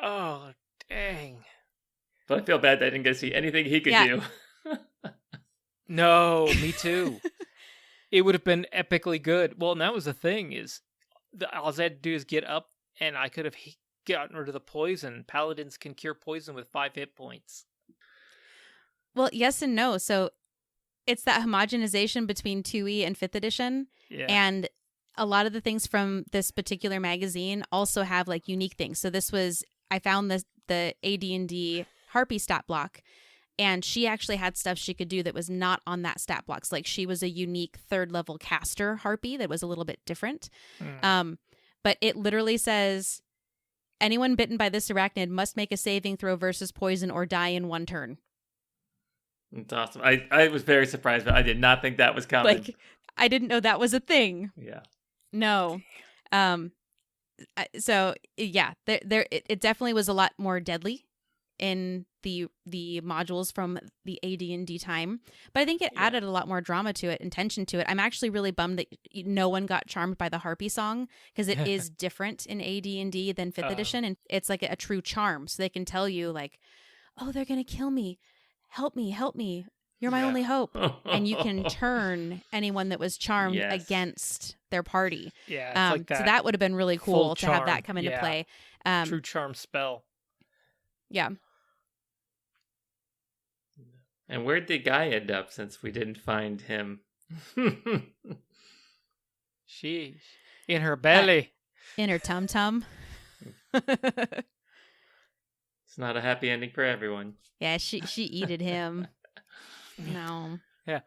Oh, dang. But I feel bad that I didn't get to see anything he could do. No, me too. It would have been epically good. Well, and that was the thing, is all I had to do is get up, and I could have gotten rid of the poison. Paladins can cure poison with 5 hit points. Well, yes and no. So it's that homogenization between 2E and 5th edition. Yeah. And a lot of the things from this particular magazine also have like unique things. So I found the AD&D Harpy stat block, and she actually had stuff she could do that was not on that stat blocks. Like, she was a unique 3rd level caster Harpy that was a little bit different. But it literally says, anyone bitten by this arachnid must make a saving throw versus poison or die in 1 turn. It's awesome. I was very surprised, but I did not think that was coming. Like, I didn't know that was a thing. Yeah. No. So yeah, it definitely was a lot more deadly in the modules from the AD&D time, but I think it added a lot more drama to it and tension to it. I'm actually really bummed that no one got charmed by the Harpy song, because it is different in AD&D than 5th edition, and it's like a true charm. So they can tell you like, oh, they're gonna kill me. Help me. You're my only hope. And you can turn anyone that was charmed against their party. Yeah, it's like that. So that would have been really cool to have that come into play. True charm spell. Yeah. And where'd the guy end up, since we didn't find him? Sheesh. In her belly. In her tum-tum. It's not a happy ending for everyone. Yeah, she eated him. No. Yeah.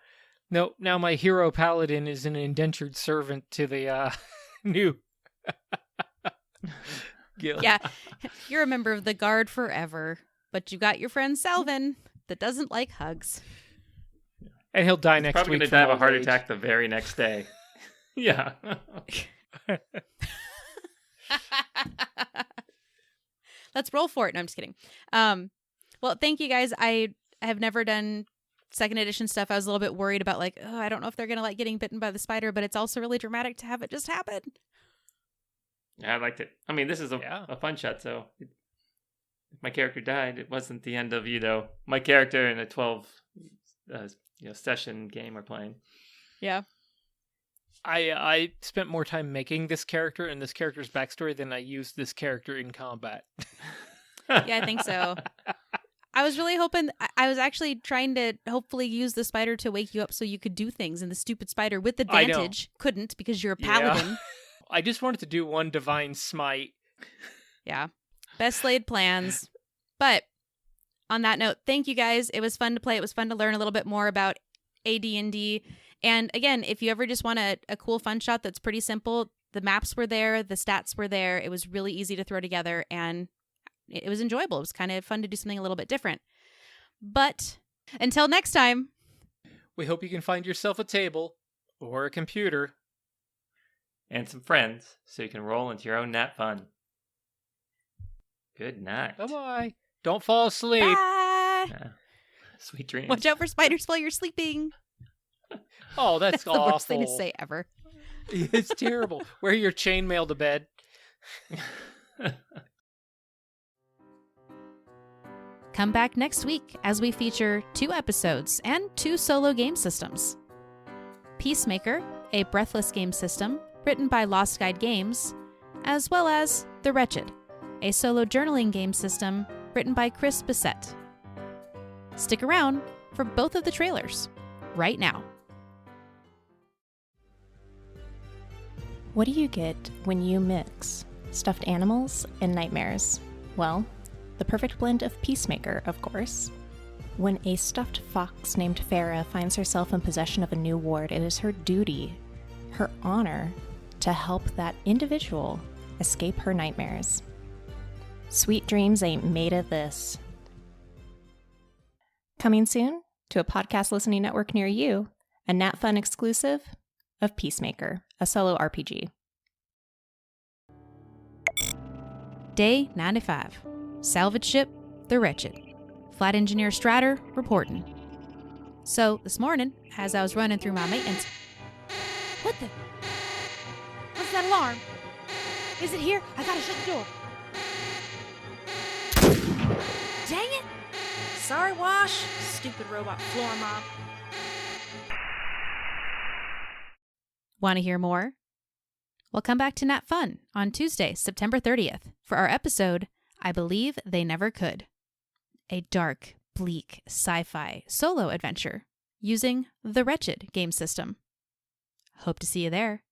No, now my hero paladin is an indentured servant to the new guild. Yeah. You're a member of the guard forever, but you got your friend Salvin that doesn't like hugs. And he'll die next week. Probably going to die of a heart attack the very next day. Yeah. Let's roll for it. No, I'm just kidding. Well, thank you guys. I have never done 2nd edition stuff. I was a little bit worried about like, oh, I don't know if they're going to like getting bitten by the spider, but it's also really dramatic to have it just happen. Yeah, I liked it. I mean, this is a fun shot, so if my character died, it wasn't the end of, my character in a 12 session game we're playing. Yeah. I spent more time making this character and this character's backstory than I used this character in combat. Yeah, I think so. I was really hoping, I was actually trying to hopefully use the spider to wake you up so you could do things, and the stupid spider with advantage couldn't, because you're a paladin. Yeah. I just wanted to do one divine smite. Yeah. Best laid plans. But on that note, thank you guys. It was fun to play. It was fun to learn a little bit more about AD&D. And again, if you ever just want a cool fun shot that's pretty simple, the maps were there, the stats were there. It was really easy to throw together, and it was enjoyable. It was kind of fun to do something a little bit different. But until next time, we hope you can find yourself a table or a computer and some friends so you can roll into your own NatFun. Good night. Bye-bye. Don't fall asleep. bye. Sweet dreams. Watch out for spiders while you're sleeping. Oh, that's the awful. worst thing to say ever. It's terrible. Wear your chainmail to bed. Come back next week as we feature 2 episodes and 2 solo game systems. Peacemaker, a breathless game system written by Lost Guide Games, as well as The Wretched, a solo journaling game system written by Chris Bissett. Stick around for both of the trailers right now. What do you get when you mix stuffed animals and nightmares? Well, the perfect blend of Peacemaker, of course. When a stuffed fox named Farah finds herself in possession of a new ward, it is her duty, her honor, to help that individual escape her nightmares. Sweet dreams ain't made of this. Coming soon to a podcast listening network near you, a NatFun exclusive of Peacemaker, a solo RPG. Day 95. Salvage ship, The Wretched. Flight engineer Stratter reporting. So, this morning, as I was running through my maintenance... What the... What's that alarm? Is it here? I gotta shut the door. Dang it! Sorry, Wash. Stupid robot floor mop. Want to hear more? Well, come back to NatFun on Tuesday, September 30th, for our episode, I Believe They Never Could. A dark, bleak sci-fi solo adventure using the Wretched game system. Hope to see you there.